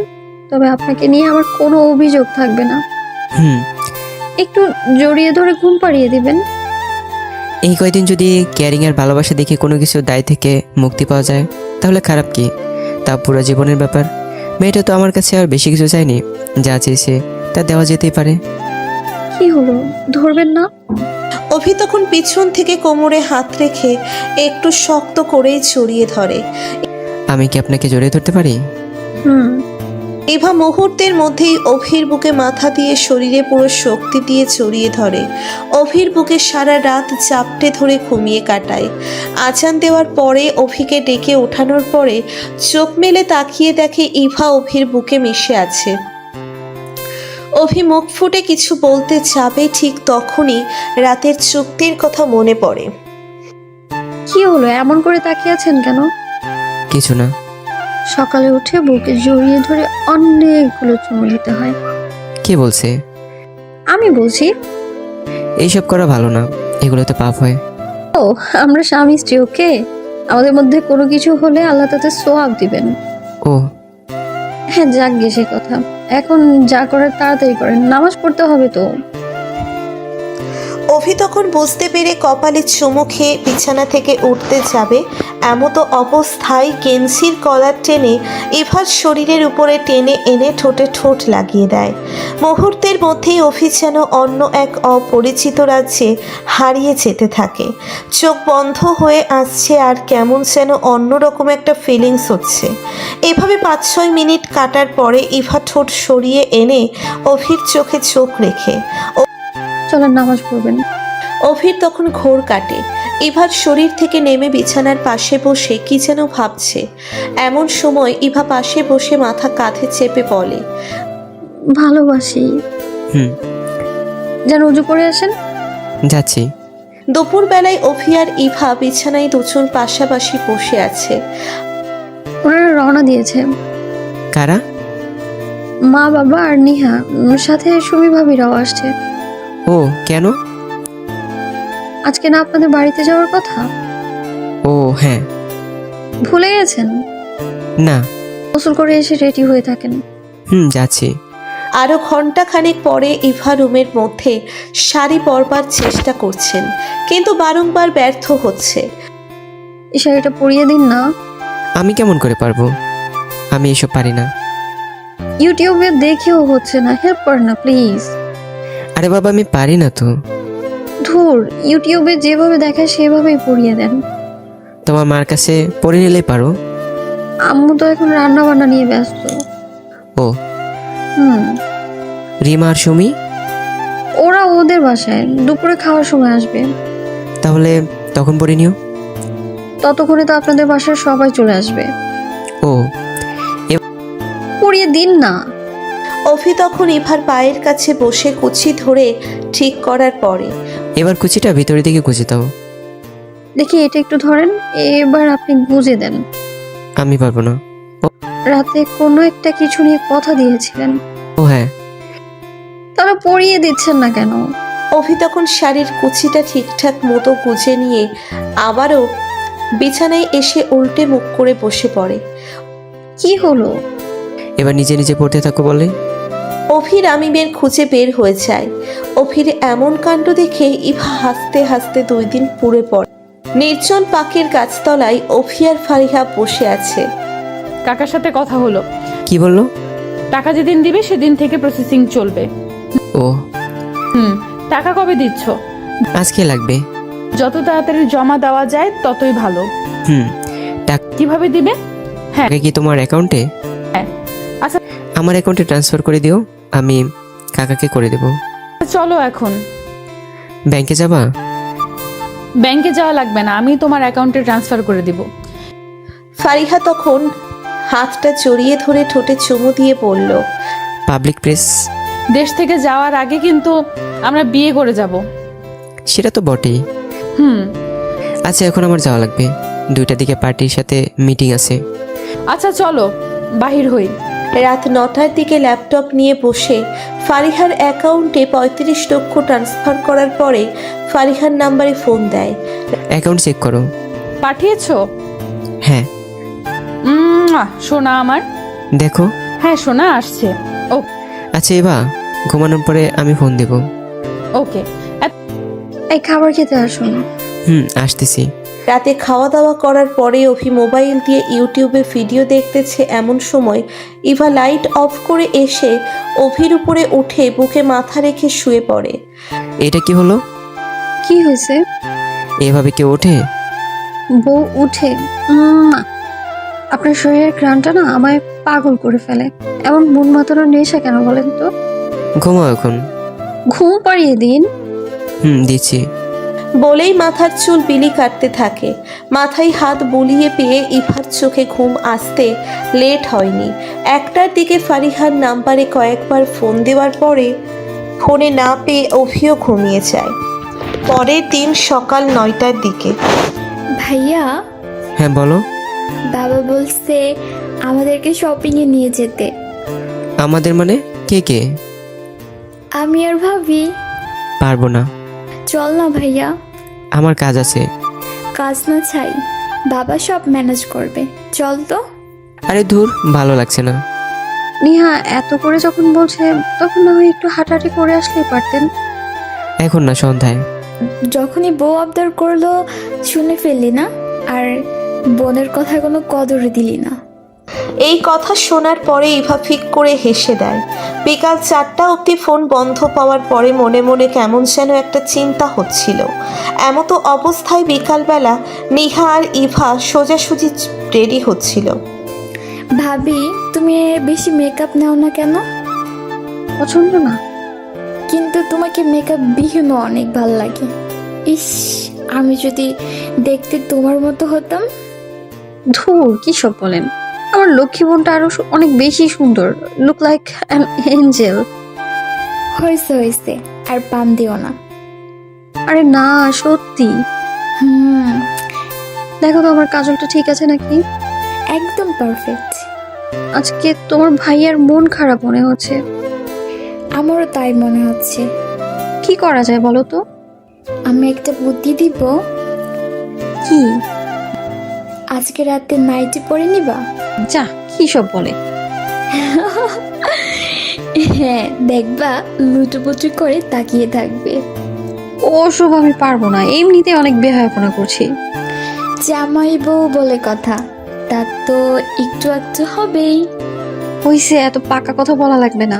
তবে আপনাকে নিয়ে আমার কোনো অভিযোগ থাকবে না। একটু জড়িয়ে ধরে ঘুম পাড়িয়ে দিবেন। এই কয়দিন যদি কেয়ারিং আর ভালোবাসা দেখে কোনো কিছু দায় থেকে মুক্তি পাওয়া যায় তাহলে খারাপ কি? তা পুরো জীবনের ব্যাপার। মেয়েটা তো আমার কাছে আর বেশি কিছু চাইনি, যা চেয়েছে তা দেওয়া যেতেই পারে। কি হলো, ধরবেন না? অভি তখন পিছন থেকে কোমরে হাত রেখে একটু শক্ত করেই জড়িয়ে ধরে। আমি কি আপনাকে জড়িয়ে ধরতে পারি? ইভা মুহূর্তের মধ্যেই অভির বুকে মাথা দিয়ে শরীরে পুরো শক্তি দিয়ে জড়িয়ে ধরে। অভির বুকে সারা রাত চাপটে ধরে ঘুমিয়ে কাটায়। আজান দেওয়ার পরে অভিকে ডেকে ওঠানোর পরে চোখ মেলে তাকিয়ে দেখে ইভা অভির বুকে মিশে আছে। অভি মুখ ফুটে কিছু বলতে যাবে, ঠিক তখনই রাতের চুক্তির কথা মনে পড়ে। কি হলো, এমন করে তাকিয়ে আছেন কেন? কিছু না। সকালে উঠে বুকে জড়িয়ে ধরে অনেকগুলো চুমু দিতে হয়। কে বলছে? আমি বলছি। এইসব করা ভালো না, এগুলো তো পাপ হয়। ও, আমরা স্বামী স্ত্রী, ওকে? আমাদের মধ্যে কোনো কিছু হলে আল্লাহ তাতে সোয়াব দিবেন। ও হ্যাঁ, যাক গে সে কথা। এখন যা করার তাড়াতাড়ি করেন, নামাজ পড়তে হবে তো। অভি তখন বুঝতে পেরে কপালে চুমু খেয়ে বিছানা থেকে উঠতে যাবে, এমতো অবস্থায় গেঞ্জির কলার টেনে ইভার শরীরের উপরে টেনে এনে ঠোঁটে ঠোঁট লাগিয়ে দেয়। মুহূর্তের মধ্যেই অভি যেন অন্য এক অপরিচিত রাজ্যে হারিয়ে যেতে থাকে। চোখ বন্ধ হয়ে আসছে আর কেমন যেন অন্যরকম একটা ফিলিংস হচ্ছে। এভাবে 5-6 মিনিট কাটার পরে ইভা ঠোঁট সরিয়ে এনে অভির চোখে চোখ রেখে চলেন নামাজ পড়বেন। অভির তখন ঘোর কাটে। ইভার শরীর থেকে নেমে বিছানার পাশে বসে কি যেন ভাবছে। এমন সময় ইভা পাশে বসে মাথা কাঁধে চেপে বলে, ভালোবাসি। যেন উজু করে আসেন। যাচ্ছি। দুপুর বেলায় অভি আর ইভা বিছানায় দুজন পাশাপাশি বসে আছে। ওনারা রওনা দিয়েছে। কারা? মা, বাবা আর নিহা, সাথে সুমি ভাবিরাও আসছে। ও, কেন? আজকে না আপনাদের বাড়িতে যাওয়ার কথা? ও হ্যাঁ। ভুলে গেছেন? না। গোসল করে এসে রেডি হয়ে থাকেন। যাচ্ছি। আরো ঘন্টাখানেক পরে ইভা রুমের মধ্যে শাড়ি পরবার চেষ্টা করছেন, কিন্তু বারংবার ব্যর্থ হচ্ছে। এই শাড়িটা পরিয়ে দিন না। আমি কেমন করে পারবো? আমি এসব পারি না। ইউটিউবে দেখেও হচ্ছে না, হেল্প করেন না প্লিজ। আরে বাবা, আমি পারি না তো। ধুর, ইউটিউবে যেভাবে দেখায় সেভাবেই পরিয়ে দেন। তোমার মার কাছে পড়ে নিলেই পারো। আম্মু তো এখন রান্না বান্না নিয়ে ব্যস্ত। ও। রিমা আর সুমি? ওরা ওদের বাসায়, দুপুরে খাওয়ার সময় আসবে। তাহলে তখন পড়ে নিও। ততক্ষণে তো আপনাদের বাসায় সবাই চলে আসবে। ও, পরিয়ে দিন না। অভি তখন ইভার পায়ের কাছে বসে কুচি ধরে ঠিক করার পরে, এবার কুচিটা ভিতরের দিকে গুজে দাও। দেখি এটা একটু ধরেন, এবার আপনি গুজে দেন। আমি পারবো না। রাতে কোনো একটা কিছু নিয়ে কথা দিয়েছিলেন। ও হ্যাঁ। তাহলে পরিয়ে দিচ্ছেন না কেন? অভি তখন শাড়ির কুচিটা ঠিকঠাক মতো গুজে নিয়ে আবারও বিছানায় এসে উল্টে মুখ করে বসে পড়ে। কি হলো? এবার নিজে নিজে পড়তে থাকো বলে। অভির আমিমের খুঁজে বের হয়ে যায়। অভির এমন কাণ্ড দেখে ইভা হাসতে হাসতে 2 দিন পুড়ে পড়ে। নির্জন পাকের গাছতলায় অভি আর ফারিহা বসে আছে। কাকার সাথে কথা হলো। কি বললো? টাকা যেদিন দিবে সেদিন থেকে প্রসেসিং চলবে। ও। টাকা কবে দিচ্ছ? আজকে লাগবে। যত তাড়াতাড়ি জমা দেওয়া যায় ততই ভালো। টাকা কিভাবে দিবে? কি তোমার অ্যাকাউন্টে? হ্যাঁ। আচ্ছা আমার অ্যাকাউন্টে ট্রান্সফার করে দিও, আমি কাকাকে করে দেব। চলো এখন। ব্যাংকে যাবা? ব্যাংকে যাওয়া লাগবে না, আমি তোমার অ্যাকাউন্টে ট্রান্সফার করে দিব। ফারিহা তখন হাতটা জড়িয়ে ধরে ঠোঁটে চুমু দিয়ে বলল, পাবলিক প্লেস। দেশ থেকে যাওয়ার আগে কিন্তু আমরা বিয়ে করে যাব। সেটা তো বটেই। আচ্ছা এখন আমার যাওয়া লাগবে, 2টার দিকে পার্টির সাথে মিটিং আছে। আচ্ছা চলো বাহির হই। রাত 9টার দিকে ল্যাপটপ নিয়ে বসে ফারিহার অ্যাকাউন্টে 35 লক্ষ ট্রান্সফার করার পরে ফারিহার নাম্বারে ফোন দেয়। অ্যাকাউন্ট চেক করো। পাঠিয়েছো? হ্যাঁ। সোনা আমার। দেখো। হ্যাঁ সোনা আসছে। আচ্ছা এবা, ঘুমানোর পরে আমি ফোন দেব। ওকে। এই খাবার খেতে আসুন। আসতেছি। রাতে খাওয়া দাওয়া করার পরে অভি মোবাইল দিয়ে ইউটিউবে ভিডিও দেখতেছে, এমন সময় ইভা লাইট অফ করে এসে অভির উপরে উঠে বুকে মাথা রেখে শুয়ে পড়ে। এটা কি হলো? কি হয়েছে? এভাবে কেউ ওঠে? বউ উঠে? আপনার শরীরের ঘ্রাণটা না আমায় পাগল করে ফেলে। এমন মন মাতানোর নেশা কেন বলেন তো? ঘুমাও এখন। ঘুম পাড়িয়ে দিন। দিচ্ছি। বলেই মাথার চুল বিলি কাটতে থাকে। মাথায় হাত বুলিয়ে পেয়ে ইভার চোখে ঘুম আসতে লেট হয়নি। 1টার দিকে ফারিহার নাম্বারে কয়েকবার ফোন দেওয়ার পরে ফোনে না পেয়ে অভিও ঘুমিয়ে যায়। পরের দিন সকাল 9টার দিকে। ভাইয়া, হ্যাঁ বলো। বাবা বলছে আমাদেরকে শপিংয়ে নিয়ে যেতে। আমাদের মানে কে কে? আমি আর ভাবি। পারবো না। চল না ভাইয়া। আমার কাজ আছে। কাজ না চাই, বাবা সব ম্যানেজ করবে, চল তো। আরে ধুর, ভালো লাগছে না। নিহা এত করে যখন বলছে তখন না হয় একটু হাঁটাহাঁটি করে আসলেই পারতেন। এখন না, সন্ধ্যায়। যখনই বউ আবদার করলো শুনে ফেললি না, আর বোনের কথা কোনো কদর দিলি না। এই কথা শোনার পরে ইভা ফিক করে হেসে দেয়। বিকাল 4টা অবধি ফোন বন্ধ পাওয়ার পরে মনে মনে কেমন যেন একটা চিন্তা হচ্ছিল। এমতো অবস্থায় বিকালবেলা নিহা আর ইভা সোজাসুজি রেডি হচ্ছিল। ভাবি, তুমি বেশি মেকআপ নাও না কেন? পছন্দ না? কিন্তু তোমাকে মেকআপ বিহীনও অনেক ভালো লাগে। ইস, আমি যদি দেখতে তোমার মতো হতাম। ধুর, কি সব বলেন? আমার লক্ষ্মী বোনটা আরো অনেক বেশি সুন্দর। Look like an Angel. হয়েছে হয়েছে, আর পাম দিও না। আরে না, সত্যি। দেখো তো আমার কাজলটা ঠিক আছে নাকি? একদম পারফেক্ট। আজকে তোমার ভাইয়ার মন খারাপ মনে হচ্ছে। আমারও তাই মনে হচ্ছে। কি করা যায় বলো তো? আমি একটা বুদ্ধি দিব। কি? আজকে রাতে নাইটি পরে নিবা? যা, কি সব বলে। হ্যাঁ, দেখবা লুটোপুচু করে তাকিয়ে থাকবে। ওসব আমি পারবো না, এমনিতে অনেক বেহায়াপনা করছি। জামাই বউ বলে কথা, তার তো একটু একটু হবেই। হইছে, এত পাকা কথা বলা লাগবে না।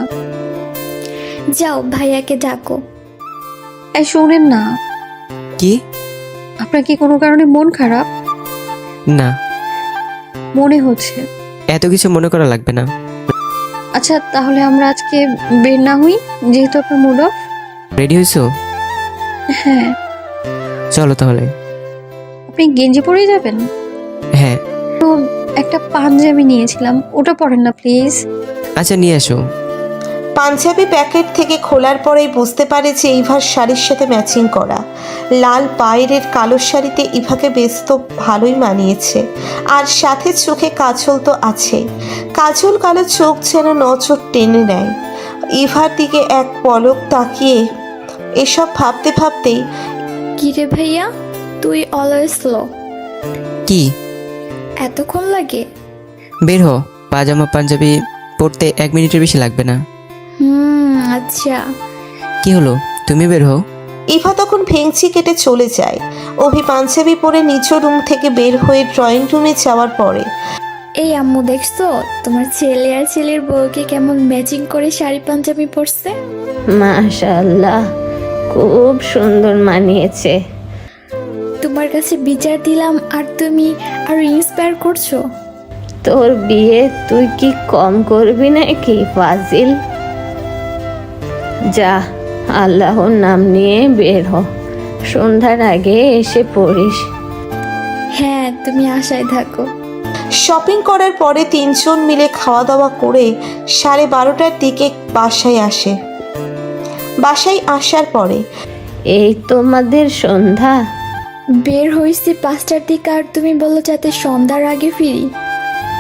যাও ভাইয়াকে ডাকো। এই শোনেন না। কি? আপনার কি কোনো কারণে মন খারাপ? না, মনে হচ্ছে। এত কিছু মনে করা লাগবে না। আচ্ছা তাহলে আমরা আজকে বের না হই, যেহেতু আপনার মুড অফ। রেডি হয়েছো? হ্যাঁ। চলো তাহলে। আপনি গেঞ্জি পরেই যাবেন? হ্যাঁ। তো একটা পাঞ্জাবি নিয়েছিলাম, ওটা পরেন না প্লিজ। আচ্ছা নিয়ে আসো। পাঞ্জাবি প্যাকেট থেকে খোলার পরেই বুঝতে পারে যে ইভার শাড়ির সাথে ম্যাচিং করা। লাল পায়ের কালো শাড়িতে ইভাকে বেশ তো ভালোই মানিয়েছে, আর সাথে চোখে কাজল তো আছেই। কাজল কালো চোখ যেন নজর টেনে নেয়। ইভার দিকে এক পলক তাকিয়ে এসব ভাবতে ভাবতেই, কিরে ভাইয়া, তুই অলওয়েজ স্লো। কি এতক্ষণ লাগে? বের হো, পাজামা পাঞ্জাবি পরতে 1 মিনিটের বেশি লাগবে না। আচ্ছা। কি হলো, তুমি বের হও। ইভা তখন ভেঙচি কেটে চলে যায়। অভি পাঞ্জাবি পরে নিজ রুম থেকে বের হয়ে ড্রয়িং রুমে যাওয়ার পরে, এই আম্মু দেখছো তোমার ছেলে আর ছেলের বউকে কেমন ম্যাচিং করে শাড়ি পাঞ্জাবি পরছে? মাশাআল্লাহ, খুব সুন্দর মানিয়েছে। তোমার কাছে বিচার দিলাম আর তুমি আরো ইন্সপায়ার করছো। তোর বিয়ে তুই কি কম করবি নাকি ফাজিল? যা, আল্লাহর নাম নিয়ে বের হ, সন্ধ্যার আগে এসে পড়িস। হ্যাঁ, তুমি আশায় থাকো। শপিং করার পরে তিনজন মিলে খাওয়া দাওয়া করে 12:30টার দিকে বাসায় আসে। বাসায় আসার পরে এই তোমাদের সন্ধ্যা? বের হয়েছি 5টার দিকে আর তুমি বলো যাতে সন্ধ্যার আগে ফিরি।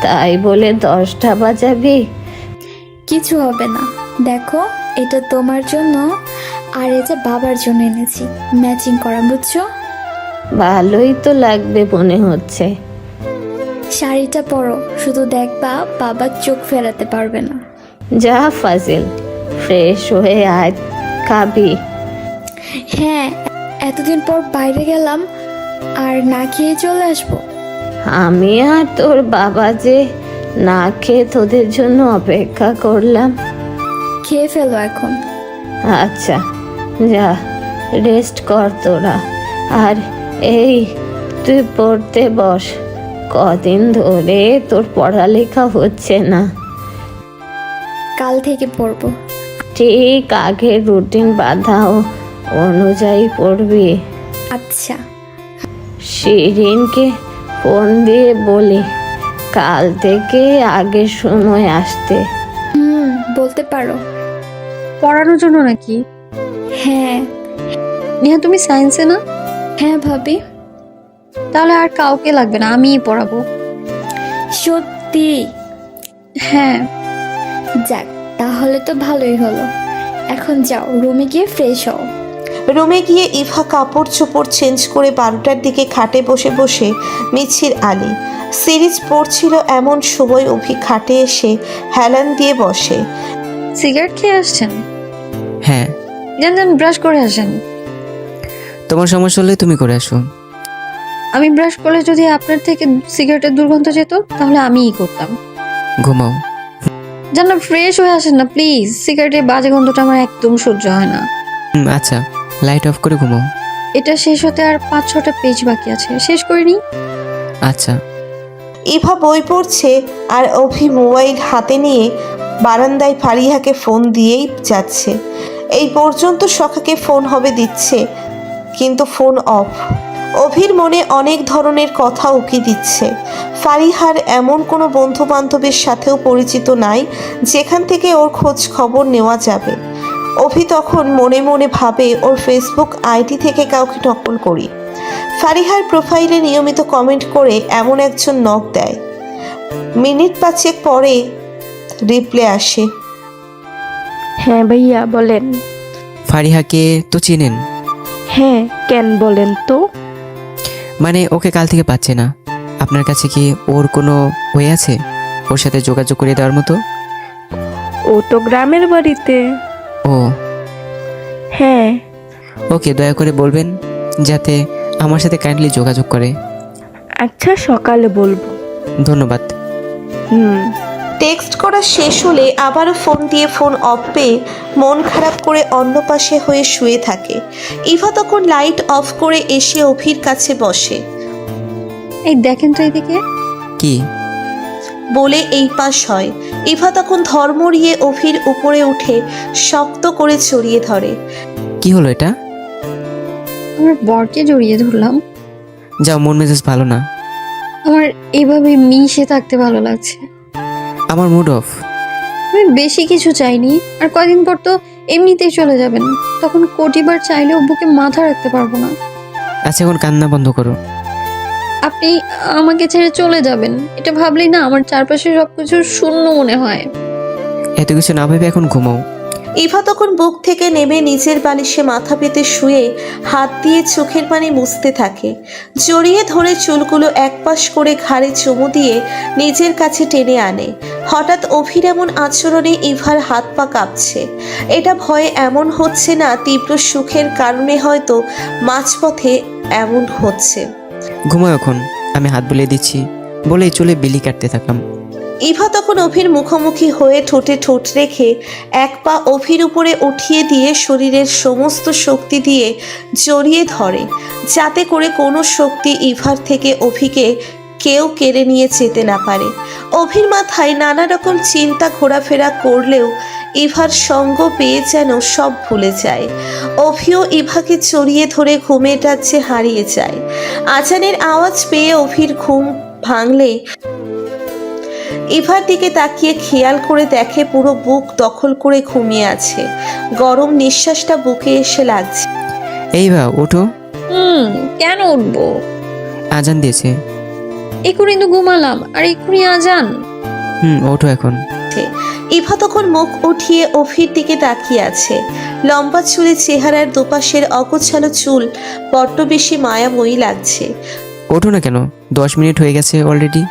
তাই বলে 10টা বাজাবি? কিছু হবে না, দেখো এটা তোমার জন্য আর এটা বাবার জন্য এনেছি, ম্যাচিং করা, বুঝছো? ভালোই তো লাগবে মনে হচ্ছে। শাড়িটা পরো, শুধু দেখবা বাবা চোখ ফেরাতে পারবে না। যা ফাজিল, ফ্রেশ হয়ে আয়, খাবি? হ্যাঁ, এতদিন পর বাইরে গেলাম আর না খেয়ে চলে আসবো। আমি আর তোর বাবা যে না খেয়ে তোদের জন্য অপেক্ষা করলাম। খেয়ে ফেলো এখন। আচ্ছা যা, রেস্ট কর তোরা। আর এই, তুই পড়তে বস, কদিন ধরে তোর পড়ালেখা হচ্ছে না। কাল থেকে পড়বো। ঠিক আগের রুটিন বাঁধাও অনুযায়ী পড়বি। আচ্ছা। শিরিনকে ফোন দিয়ে বলি কাল থেকে আগের সময় আসতে। বলতে পারো। পড়ানোর জন্য নাকি? হ্যাঁ। নেহা, তুমি সায়েন্সে না? হ্যাঁ ভাবি। তাহলে আর কাউকে লাগবে না, আমিই পড়াবো। সত্যি? হ্যাঁ। যাক, তাহলে তো ভালোই হলো। এখন যাও, রুমে গিয়ে ফ্রেশ হও। রুমে গিয়ে ইভা কাপড় চোপড় চেঞ্জ করে 12টার দিকে খাটে বসে বসে মিছির আলী সিরিজ পড়ছিল। এমন সময় অভি খাটে এসে হেলান দিয়ে বসে। সিগারেট খেয়ে আসছেন? হ্যাঁ। যান যান, ব্রাশ করে আসেন। তোমার সমস্যা হলে তুমি করে আসো। আমি ব্রাশ করলে যদি আপনার থেকে সিগারেটের দুর্গন্ধ যেত তাহলে আমিই করতাম। ঘুমাও। যান না, ফ্রেশ হয়ে আসেন না প্লিজ। সিগারেটের বাজে গন্ধটা আমার একদম সহ্য হয় না। আচ্ছা, লাইট অফ করে ঘুমাও। এটা শেষ হতে আর 5-6টা পেজ বাকি আছে, শেষ করে নি। আচ্ছা। ইভা বই পড়ছে আর অভি মোবাইল হাতে নিয়ে বারান্দায় ফারিহাকে ফোন দিয়েই যাচ্ছে। এই পর্যন্ত সখাকে ফোন হবে দিচ্ছে, কিন্তু ফোন অফ। অভির মনে অনেক ধরনের কথা উকি দিচ্ছে। ফারিহার এমন কোনো বন্ধু বান্ধবের সাথেও পরিচিত নাই যেখান থেকে ওর খোঁজ খবর নেওয়া যাবে। অভি তখন মনে মনে ভাবে ওর ফেসবুক আইডি থেকে কাউকে নকল করি। ফারিহার প্রোফাইলে নিয়মিত কমেন্ট করে এমন একজন নক দেয়। মিনিট 5 পরে রিপ্লে আসে। হ্যাঁ ভাইয়া বলেন। ফারিহাকে তো চিনেন? হ্যাঁ, কেন বলেন তো? মানে ওকে কাল থেকে পাচ্ছে না, আপনার কাছে কি ওর কোনো ওয়ে আছে ওর সাথে যোগাযোগ করে দেওয়ার মতো? ও তো গ্রামের বাড়িতে। ও হ্যাঁ। ওকে দয়া করে বলবেন যাতে আমার সাথে কাইন্ডলি যোগাযোগ করে। আচ্ছা, সকালে বলবো। ধন্যবাদ। টেক্সট করা শেষ হলে আবারও ফোন দিয়ে ফোন অফ পেয়ে মন খারাপ করে অন্য পাশে হয়ে শুয়ে থাকে। ইভা তখন লাইট অফ করে এসে অভির কাছে বসে। এই দেখেন তো এদিকে। কি বলে এই পাশ হয়। ইভা তখন ধর্মড়িয়ে অভির উপরে উঠে শক্ত করে জড়িয়ে ধরে। কি হলো এটা? আমার বরকে জড়িয়ে ধরলাম। যাও, মন মেজাজ ভালো না। আমার এভাবে মিশে থাকতে ভালো লাগছে। আমার মুড অফ। আমি বেশি কিছু চাইনি, আর কয়দিন পর তো এমনিতেই চলে যাবেন, তখন কোটিবার চাইলেও বুকে মাথা রাখতে পারবো না। আচ্ছা, এখন কান্না বন্ধ করো। আপনি আমাকে ছেড়ে চলে যাবেন এটা ভাবলেই না আমার চারপাশে সবকিছু শূন্য মনে হয়। এত কিছু না ভেবে এখন ঘুমাও। ইভা তখন বুক থেকে নেমে নিজের বালিশে মাথা পেতে শুয়ে হাত দিয়ে চোখের পানি মুছতে থাকে। জড়িয়ে ধরে চুলগুলো একপাশ করে ঘাড়ে চুমু দিয়ে নিজের কাছে টেনে আনে। হঠাৎ অভির এমন আচরণে ইভার হাত পা কাঁপছে। এটা ভয়ে এমন হচ্ছে না, তীব্র সুখের কারণে হয়তো মাঝপথে এমন হচ্ছে। ঘুমাও এখন, আমি হাত বুলিয়ে দিচ্ছি বলেই চলে বিলি কাটতে থাকলাম। ইভা তখন অভির মুখোমুখি হয়ে ঠোঁটে ঠোঁট রেখে এক পা অভির উপরে উঠিয়ে দিয়ে শরীরের সমস্ত শক্তি দিয়ে জড়িয়ে ধরে, যাতে করে কোনো শক্তি ইভার থেকে অভিকে কেউ কেড়ে নিয়ে যেতে না পারে। অভির মাথায় নানা রকম চিন্তা ঘোরাফেরা করলেও ইভার সঙ্গ পেয়ে যেন সব ভুলে যায়। অভিও ইভাকে জড়িয়ে ধরে ঘুমের রাজ্যে হারিয়ে যায়। আজানের আওয়াজ পেয়ে অভির ঘুম ভাঙলে ইভার দিকে তাকিয়ে খেয়াল করে দেখে পুরো বুক দখল করে ঘুমিয়ে আছে। গরম নিঃশ্বাসটা বুকে এসে লাগছে। এই বা ওঠো, কেন উঠবো? আজান দিয়েছে। এক্ষুনি তো ঘুমালাম আর এক্ষুনি আজান। ওঠো এখন। ইভা তখন মুখ উঠিয়ে অভির দিকে তাকিয়ে আছে। লম্বা চুলে চেহারার দুপাশের অগোছালো চুল বড্ড বেশি মায়াময়ী লাগছে। ওঠো না কেন, 10 মিনিট হয়ে গেছে অলরেডি।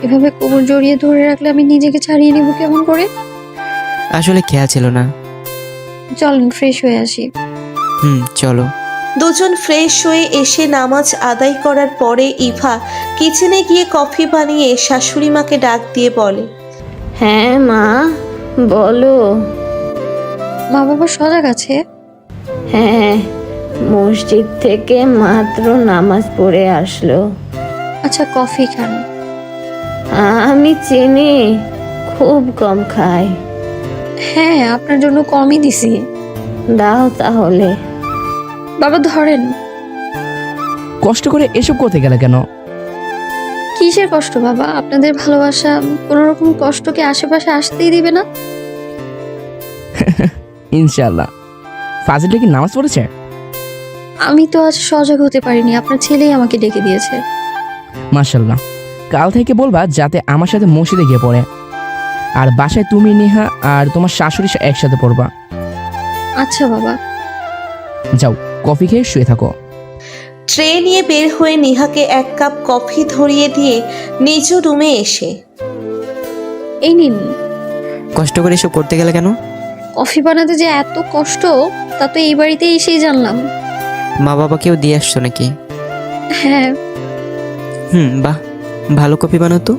এভাবে কোমর জড়িয়ে ধরে রাখলে আমি নিজেকে ছাড়িয়ে নিব কেমন করে? আসলে খেয়াল ছিল না। চলেন ফ্রেশ হয়ে আসি। চলো। দুজন ফ্রেশ হয়ে এসে নামাজ আদায় করার পরে ইভা কিচেনে গিয়ে কফি বানিয়ে শাশুড়ি মাকে ডাক দিয়ে বলে, হ্যাঁ মা, বলো। মা বাবা সজাগ আছে? হ্যাঁ, মসজিদ থেকে মাত্র নামাজ পড়ে আসলো। আচ্ছা কফি খান। আমি চিনি খুব কম খাই। হ্যাঁ আপনার জন্য কমই দিছি। দাও তাহলে। বাবা ধরেন। কষ্ট করে এসব করতে গেলে কেন? কিসের কষ্ট বাবা? আপনাদের ভালোবাসা কোনো রকম কষ্টকে আশেপাশে আসতেই দিবে না। ইনশাআল্লাহ। ফাজিলটা কি নামাজ পড়েছে? আমি তো আজ সজাগ হতে পারিনি, আপনার ছেলেই আমাকে ডেকে দিয়েছে। মাশাআল্লাহ। কাল থেকে বলবা যাতে আমার সাথে মসজিদে গিয়ে পড়ে, আর বাসায় তুমি, নেহা আর তোমার শাশুড়ি একসাথে পড়বা। আচ্ছা বাবা। যাও কফি খেয়ে শুয়ে থাকো। ট্রে নিয়ে বের হয়ে নেহাকে এক কাপ কফি ধরিয়ে দিয়ে নিজ রুমে এসে, এই নিন। কষ্ট করে এসব করতে গেলে কেন? কফি বানাতে যে এত কষ্ট তা তো এই বাড়িতে এসেই জানলাম। মা বাবাকেও দিয়ে আসছো নাকি? হ্যাঁ। বাহ, ভালো কফি বানাতো।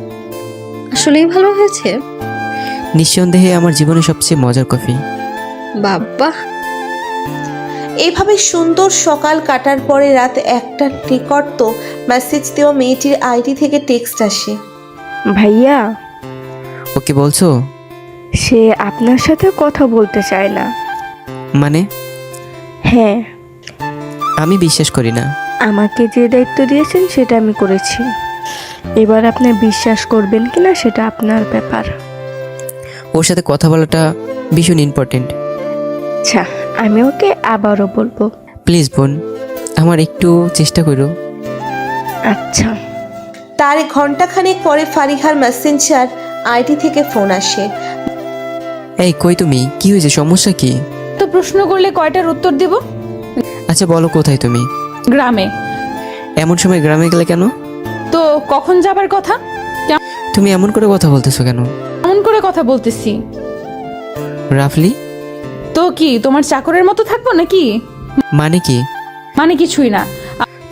আসলেই ভালো হয়েছে। নিঃসন্দেহে আমার জীবনে সবচেয়ে মজার কফি। বাবা। এভাবে সুন্দর সকাল কাটার পরে রাত 1টার নিকট মেসেজ দেওয়া মেয়েটির আইডি থেকে টেক্সট আসে। ভাইয়া, ওকে বলছো? সে আপনার সাথে কথা বলতে চায় না। মানে? হ্যাঁ, আমি বিশ্বাস করি না। আমাকে যে দায়িত্ব দিয়েছেন সেটা আমি করেছি। এবার আপনি বিশ্বাস করবেন কিনা সেটা আপনার ব্যাপার। ওর সাথে কথা বলাটা ভীষণ ইম্পর্টেন্ট। আচ্ছা, আমি ওকে আবারও বলবো। প্লিজ বোন, আমার একটু চেষ্টা করো। আচ্ছা। তার ঘন্টাখানেক পরে ফারিহার মেসেঞ্জার আইডি থেকে ফোন আসে। এই কই তুমি? কি হয়েছে, সমস্যা কি? তো প্রশ্ন করলে কয়টার উত্তর দেব? আচ্ছা বলো, কোথায় তুমি? গ্রামে। এমন সময় গ্রামে গেলে কেন? তো কখন যাবার কথা? তুমি এমন করে কথা বলতেছো কেন? এমন করে কথা বলতেছি। রাফলি? তো কি তোমার চাকরের মতো থাকবো নাকি? মানে কি? মানে কিছুই না।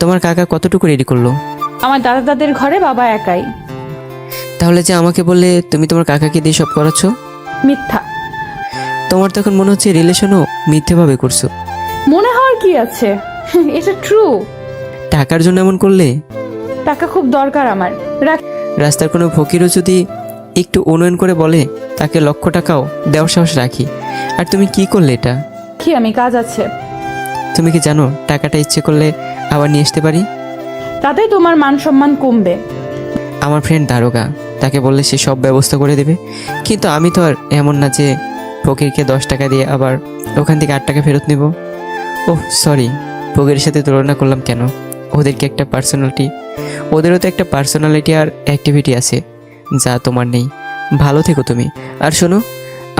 তোমার কাকা কতটুকু রেডি করলো? আমার দাদা দাদের ঘরে বাবা একাই। তাহলে যে আমাকে বললে তুমি তোমার কাকাকে দিয়ে সব করাচ্ছ? মিথ্যা। তোমার তখন মনে হচ্ছে রিলেশনও মিথ্যেভাবে করছো। মনে হওয়ার কি আছে, এটা ট্রু। টাকার জন্য এমন করলে? টাকা খুব দরকার আমার। রাস্তার কোনো ফকিরও যদি একটু উন্নয়ন করে বলে তাকে 1,00,000 টাকাও দেওয়ার সাহস রাখি। আর তুমি কি করলে এটা? কি আমি কাজ আছে। তুমি কি জানো টাকাটা ইচ্ছে করলে আবার নিয়ে আসতে পারি? তাতে তোমার মান সম্মান কমবে। আমার ফ্রেন্ড দারোগা, তাকে বললে সে সব ব্যবস্থা করে দেবে। কিন্তু আমি তো আর এমন না যে ফকিরকে 10 টাকা দিয়ে আবার ওখান থেকে 8 টাকা ফেরত নেব। ওহ সরি, ফকিরের সাথে তুলনা করলাম কেন? ওদেরকে একটা পার্সোনালিটি, ওদেরও তো একটা পার্সোনালিটি আর অ্যাক্টিভিটি আছে যা তোমার নেই। ভালো থেকো তুমি। আর শোনো,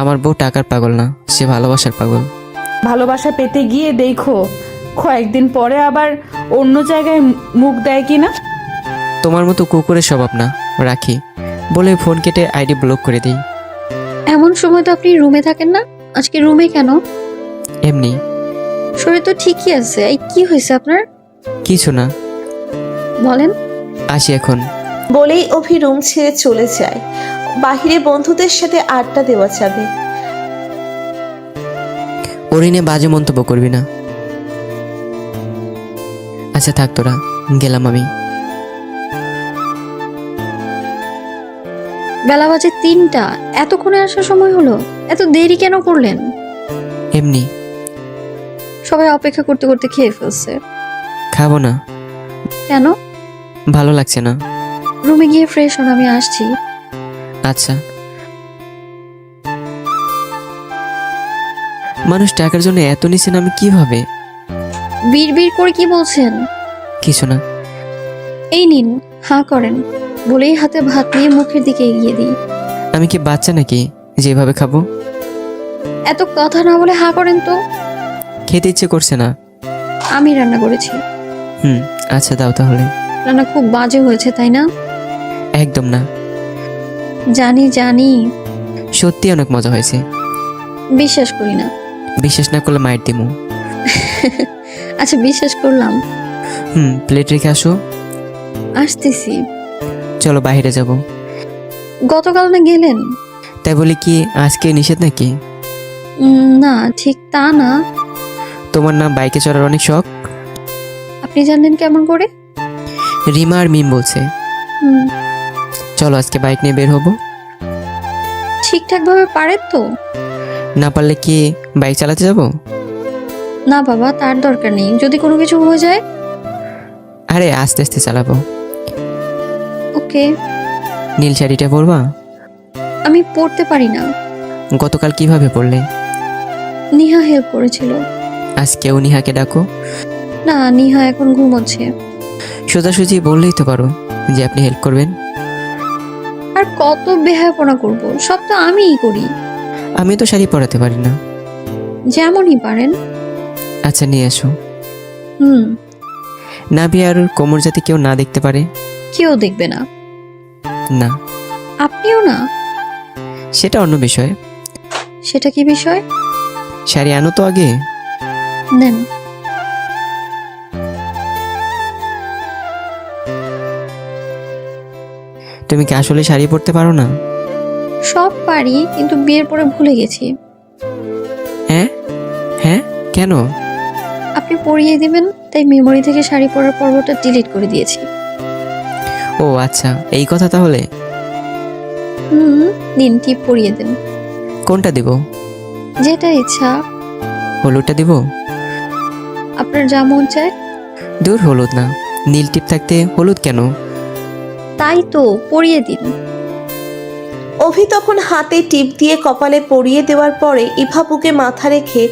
আমার বউ টাকার পাগল না, সে ভালোবাসার পাগল। ভালোবাসা পেতে গিয়ে দেখো কয়েকদিন পরে আবার অন্য জায়গায় মুখ দেয় কিনা। তোমার মতো কুকুরের স্বভাব না। রাখি বলে ফোন কেটে আইডি ব্লক করে দিই। এমন সময় তো আপনি রুমে থাকেন না, আজকে রুমে কেন? এমনি। শরীর তো ঠিকই আছে। এই কি হয়েছে আপনার? কিছু না। বলেন। আসি এখন। বলেই অভি রুম ছেড়ে চলে যায়। বাহিরে বন্ধুদের সাথে আড্ডা দেওয়া যাবে। ওর নিয়ে বাজে মন্তব্য করবি না। আচ্ছা থাক তোরা, গেলাম আমি। বেলা বাজে 3টা, এতক্ষণে আসার সময় হলো? এত দেরি কেন করলেন? এমনি। সবাই অপেক্ষা করতে করতে খেয়ে ফেলছে। খাবো না, কেন? ভালো লাগছে না। রুমে গিয়ে ফ্রেশ হন, আমি আসছি। আচ্ছা। মানুষ টাকার জন্য এত নিছেন, আমি কিভাবে? বিড় করে কি বলছেন? কিছু না। এই নিন, হাঁ করেন। বলেই হাতে ভাত নিয়ে মুখের দিকে এগিয়ে দিই। আমি কি বাচ্চা নাকি যেভাবে খাবো? এত কথা না বলে হাঁ করেন তো। খেতে ইচ্ছে করছে না। আমি রান্না করেছি। আচ্ছা দাও তাহলে। রান্না খুব বাজে হয়েছে, তাই না? একদম না। জানি জানি। সত্যি অনেক মজা হয়েছে। বিশ্বাস করি না। বিশ্বাস না করলে মায়ের দিমু। আচ্ছা বিশ্বাস করলাম। প্লেট রেখে আসো। আসতেছি। চলো বাইরে যাব। গতকাল না গেলেন? তাই বলি কি আজকে নিষেধ নাকি? না ঠিক তা না। তোমার না বাইকে চড়ার অনেক শখ? আপনি জানেন কেমন করে? রিমা আর মিম বলছে। চলো আজকে বাইক নিয়ে বের হবো। ঠিকঠাক ভাবে পারেন তো? না পারলে কি বাইক চালাতে যাব? না বাবা, তার দরকার নেই। যদি কোনো কিছু হয়ে যায়? আরে আস্তে আস্তে চালাবো। ওকে। নীল শাড়িটা পরবা? আমি পড়তে পারি না। গতকাল কিভাবে পড়লে? নিহা হেল্প করেছিল। আজকেও নিহাকে ডাকো। না, নিহা এখন ঘুমোচ্ছে। সোজাসুজি বললেই তো পারো যে আপনি হেল্প করবেন। আর কত বেহায়াপনা করব? সব তো আমিই করি। আমি তো শাড়ি পরাতে পারি না। যেমনই পারেন। আচ্ছা নিয়ে এসো। নাভি আর কোমর যাতে কেউ না দেখতে পারে। কেউ দেখবে না। না। আপনিও না? সেটা অন্য বিষয়। সেটা কি বিষয়? শাড়ি আনো তো আগে। নেন। তুমি কি আসলে শাড়ি পরতে পারো না? সব পারি, কিন্তু বিয়ের পরে ভুলে গেছি। হ্যাঁ হ্যাঁ, কেন? আপনি পরিয়ে দিবেন, তাই মেমোরি থেকে শাড়ি পরার পর্বটা ডিলিট করে দিয়েছি। ও আচ্ছা, এই কথা তাহলে। নিন, টিপ পরিয়ে দেন। কোনটা দিব? যেটা ইচ্ছা। হলুদটা দিব? আপনার যা মন চায়। দূর, হলুদ না। নীল টিপ থাকতে হলুদ কেন? তাই তো, পরিয়ে দিন। অভি তখন হাতে টিপ দিয়ে কপালে পরিয়ে দেওয়ার পরে ইভা বুকে মাথা রেখে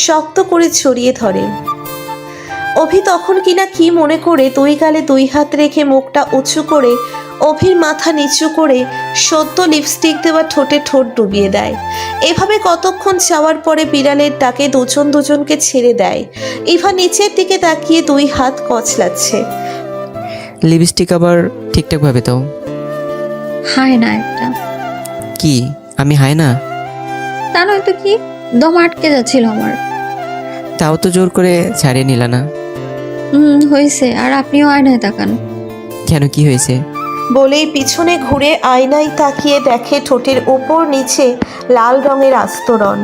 শক্ত করে ছড়িয়ে ধরে। অভি তখন কিনা কি মনে করে দুই গালে দুই হাত রেখে মুখটা উঁচু করে অভির মাথা নিচু করে সদ্য লিপস্টিক দেওয়া ঠোঁটে ঠোঁট ডুবিয়ে দেয়। এভাবে কতক্ষণ যাওয়ার পরে বিড়ালের ডাকে দুজন দুজনকে ছেড়ে দেয়। ইভা নিচের দিকে তাকিয়ে দুই হাত কচলাচ্ছে। লিপস্টিক আবার ঠিকঠাক ভাবে দাও। হায় না একটা। কি আমি হাই না? তা নয় তো কি, দম আটকে যাচ্ছিল আমার। তাও তো জোর করে ছাড়িয়ে নিলা না। হয়েছে। আর আপনিও আয়নায় তাকান। কেন, কি হয়েছে? বলেই পিছনে ঘুরে আয়নায় তাকিয়ে দেখে ঠোঁটের ওপর নিচে লাল রঙের আস্তরণ।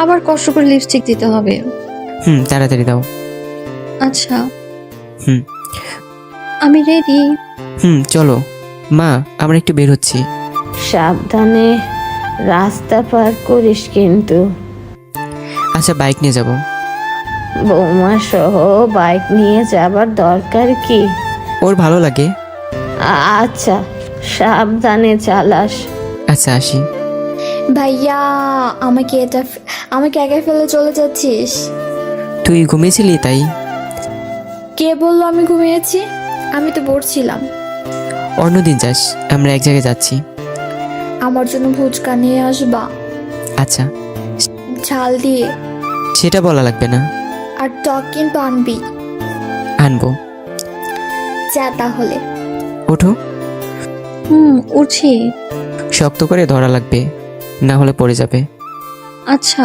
আবার কষ্ট করে লিপস্টিক দিতে হবে। তাড়াতাড়ি দাও। আচ্ছা। হুম আমি রেডি। চলো মা, আমরা একটু বের হচ্ছি। সাবধানে রাস্তা পার করিস কিন্তু। আচ্ছা, বাইক নিয়ে যাব। বৌমা সহ বাইক নিয়ে যাবার দরকার কি? ওর ভালো লাগে। আচ্ছা, সাবধানে চালাস। আচ্ছা আসি। ভাইয়া, আমাকে একা ফেলে চলে যাচ্ছিস? তুই ঘুমিয়েছিলি তাই? কে বললো আমি ঘুমিয়েছি? আমি তো পড়ছিলাম। অন্যদিন যাস, আমরা এক জায়গায় যাচ্ছি। আমার জন্য ফুচকা নিয়ে আসবা? আচ্ছা। ঝাল দিয়ে। সেটা বলা লাগবে না। আর টক কিন্তু আনবি। আনবো। যা তাহলে। ওঠো। উঠছি। শক্ত করে ধরা লাগবে, না হলে পড়ে যাবে। আচ্ছা।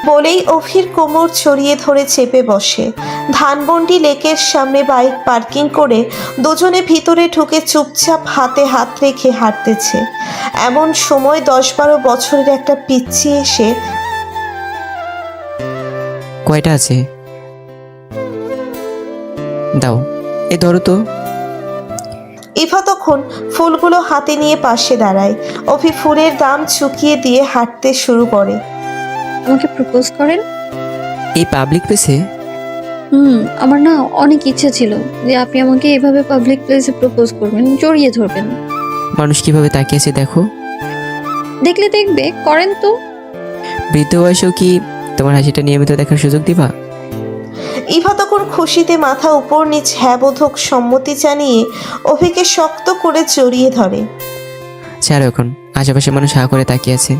বলেই অভির কোমর ছড়িয়ে ধরে চেপে বসে। ধানবন্ডি লেকের সামনে বাইক পার্কিং করে দুজনে ভিতরে ঢুকে চুপচাপ হাতে হাত রেখে হাঁটতেছে। এমন সময় 10-12 বছরের একটা পিচ্চি এসে কয়টা আছে? দাও, এ ধরো তো। ইভা তখন ফুলগুলো হাতে নিয়ে পাশে দাঁড়ায়। অভি ফুলের দাম চুকিয়ে দিয়ে হাঁটতে শুরু করে। আমাকে প্রপোজ করেন? এই পাবলিক প্লেসে? আমার না অনেক ইচ্ছা ছিল যে আপনি আমাকে এভাবে পাবলিক প্লেসে প্রপোজ করবেন, জড়িয়ে ধরবেন। মানুষ কিভাবে তাকিয়েছে দেখো। দেখলে দেখবে, করেন তো। বৃদ্ধ বয়সেও কি তোমার হাসিটা নিয়মিত দেখার সুযোগ দিবা? ইভা তখন খুশিতে মাথা উপর নিচ হ্যাবোধক সম্মতি জানিয়ে অভিকে শক্ত করে জড়িয়ে ধরে। ছাড়ো এখন, আশেপাশে মানুষ হা করে তাকিয়ে আছে।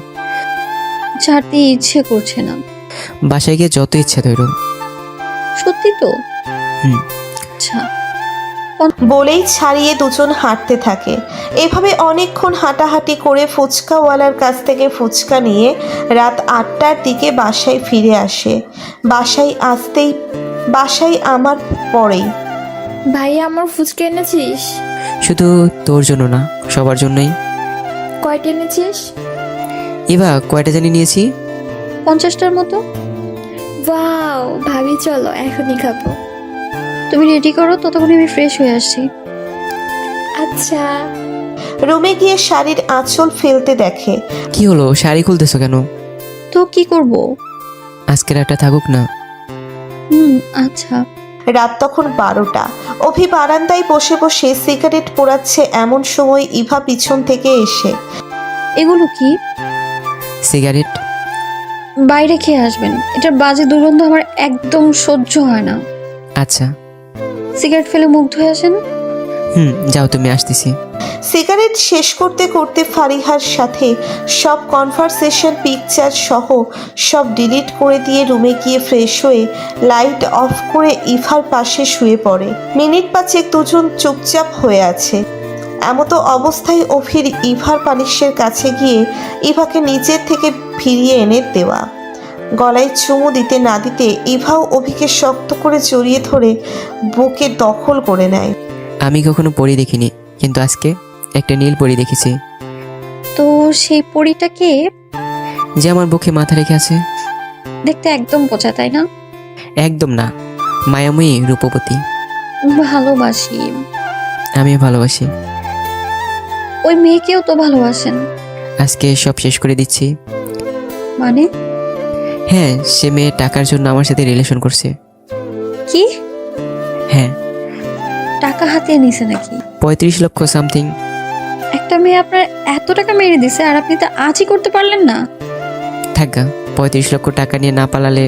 ছাড়তে ইচ্ছে করছে না। বাসায় গিয়ে যত ইচ্ছা ধরো। সত্যি তো? হুম। আচ্ছা। বলেই ছাড়িয়ে দুজন হাঁটতে থাকে। এভাবে অনেকক্ষণ হাঁটাহাঁটি করে ফুচকাওয়ালার কাছ থেকে ফুচকা নিয়ে রাত 8টার দিকে বাসায় ফিরে আসে। বাসায় আমার পরেই। ভাইয়া, আমার ফুচকা এনেছিস? শুধু তোর জন্য না, সবার জন্যই। কয়টা এনেছিস? এবার কয়টা জানি নিয়েছি? 50টার মতো। ওয়াও, ভাবি চলো এখনই খাবো। তুমি রেডি করো, ততক্ষণ আমি ফ্রেশ হয়ে আসছি। আচ্ছা। রুমে গিয়ে শাড়ির আঁচল ফেলতে দেখে। কি হলো, শাড়ি খুলতেছো কেন? তো কি করব? আজকে রাতটা থাকুক না। আচ্ছা। রাত তখন 12টা। অভি বারান্দায় বসে বসে সিগারেট পোড়াচ্ছে। এমন সময় ইভা পিছন থেকে এসে। এগুলো কি? সিগারেট। বাইরে খেয়ে আসবেন, এটার বাজে দুর্গন্ধ আমার একদম সহ্য হয় না। আচ্ছা। সিগারেট ফেলে মুখ ধুয়ে আসেন। যাও, তুমি, আসতেছি। সিগারেট শেষ করতে করতে ফারিহার সাথে সব কনভারসেশন পিকচার সহ সব ডিলিট করে দিয়ে রুমে গিয়ে ফ্রেশ হয়ে লাইট অফ করে ইভার পাশে শুয়ে পড়ে। মিনিট 5 দুজন চুপচাপ হয়ে আছে। এমতো অবস্থায় অভির ইভার পালিশের কাছে গিয়ে ইভাকে নিচের থেকে ফিরিয়ে এনে দেওয়া। গলায় চুমু দিতে না দিতে ইভাও অভিকে শক্ত করে জড়িয়ে ধরে বুকে দখল করে নেয়। আমি কখনো পরি দেখিনি, কিন্তু আজকে একটা নীল পরি দেখেছি। তো সেই পরীটা কে? যে আমার বুকে মাথা রেখে আছে। দেখতে একদম পচা, তাই না? একদম না, মায়াময়ী রূপবতী। ভালোবাসি। আমিও ভালোবাসি। ওই মেয়েকেও তো ভালোবাসেন। আজকে সব শেষ করে দিচ্ছি। মানে? হ্যাঁ, সে মেয়ে টাকার জন্য আমার সাথে রিলেশন করছে। কি? হ্যাঁ। টাকা হাতিয়ে নিছে নাকি? 35 লক্ষ সামথিং। একটা মেয়ে আপনার এত টাকা মেরে দিছে আর আপনি তা আজই করতে পারলেন না? থাকা 35 লক্ষ টাকা নিয়ে না পালালে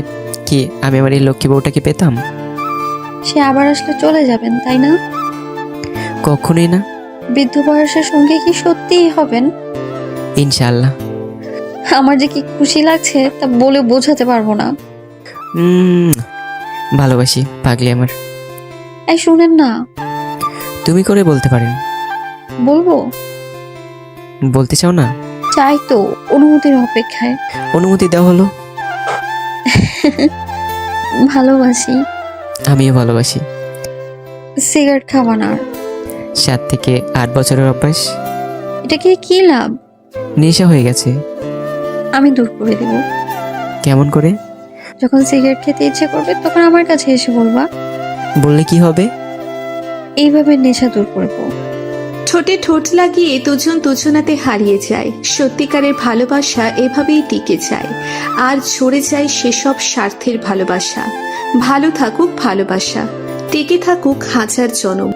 কি আমি আমার এই লক্ষ্মী বউটাকে পেতাম? সে আবার আসলে চলে যাবেন, তাই না? কখনোই না। বৃদ্ধ বয়সের সঙ্গে কি সত্যিই হবেন? ইনশাআল্লাহ। আমার যে কি খুশি লাগছে তা বলে বোঝাতে পারবো না। ভালোবাসি পাগলি আমার। এই শুনেন না। তুমি করে বলতে পারেন। বলবো? বলতে চাও না? চাই তো, অনুমতির অপেক্ষায়। অনুমতি দেওয়া হলো। ভালোবাসি। আমিও ভালোবাসি। সিগারেট খাবা না? 7 থেকে 8 বছরের অভ্যাস। এটা কি লাভ? নেশা হয়ে গেছে। আমি দূর করে দিব। কেমন করে? যখন সিগারেট খেতে ইচ্ছে করবে তখন আমার কাছে এসে বলবা। বললে কি হবে? এইভাবে নেশা দূর করবো। ঠোঁটে ঠোঁট লাগিয়ে দুজন দুজনাতে হারিয়ে যায়। সত্যিকারের ভালোবাসা এভাবেই টিকে যায় আর ঝরে যায় সেসব স্বার্থের ভালোবাসা। ভালো থাকুক ভালোবাসা, টিকে থাকুক হাজার জনম।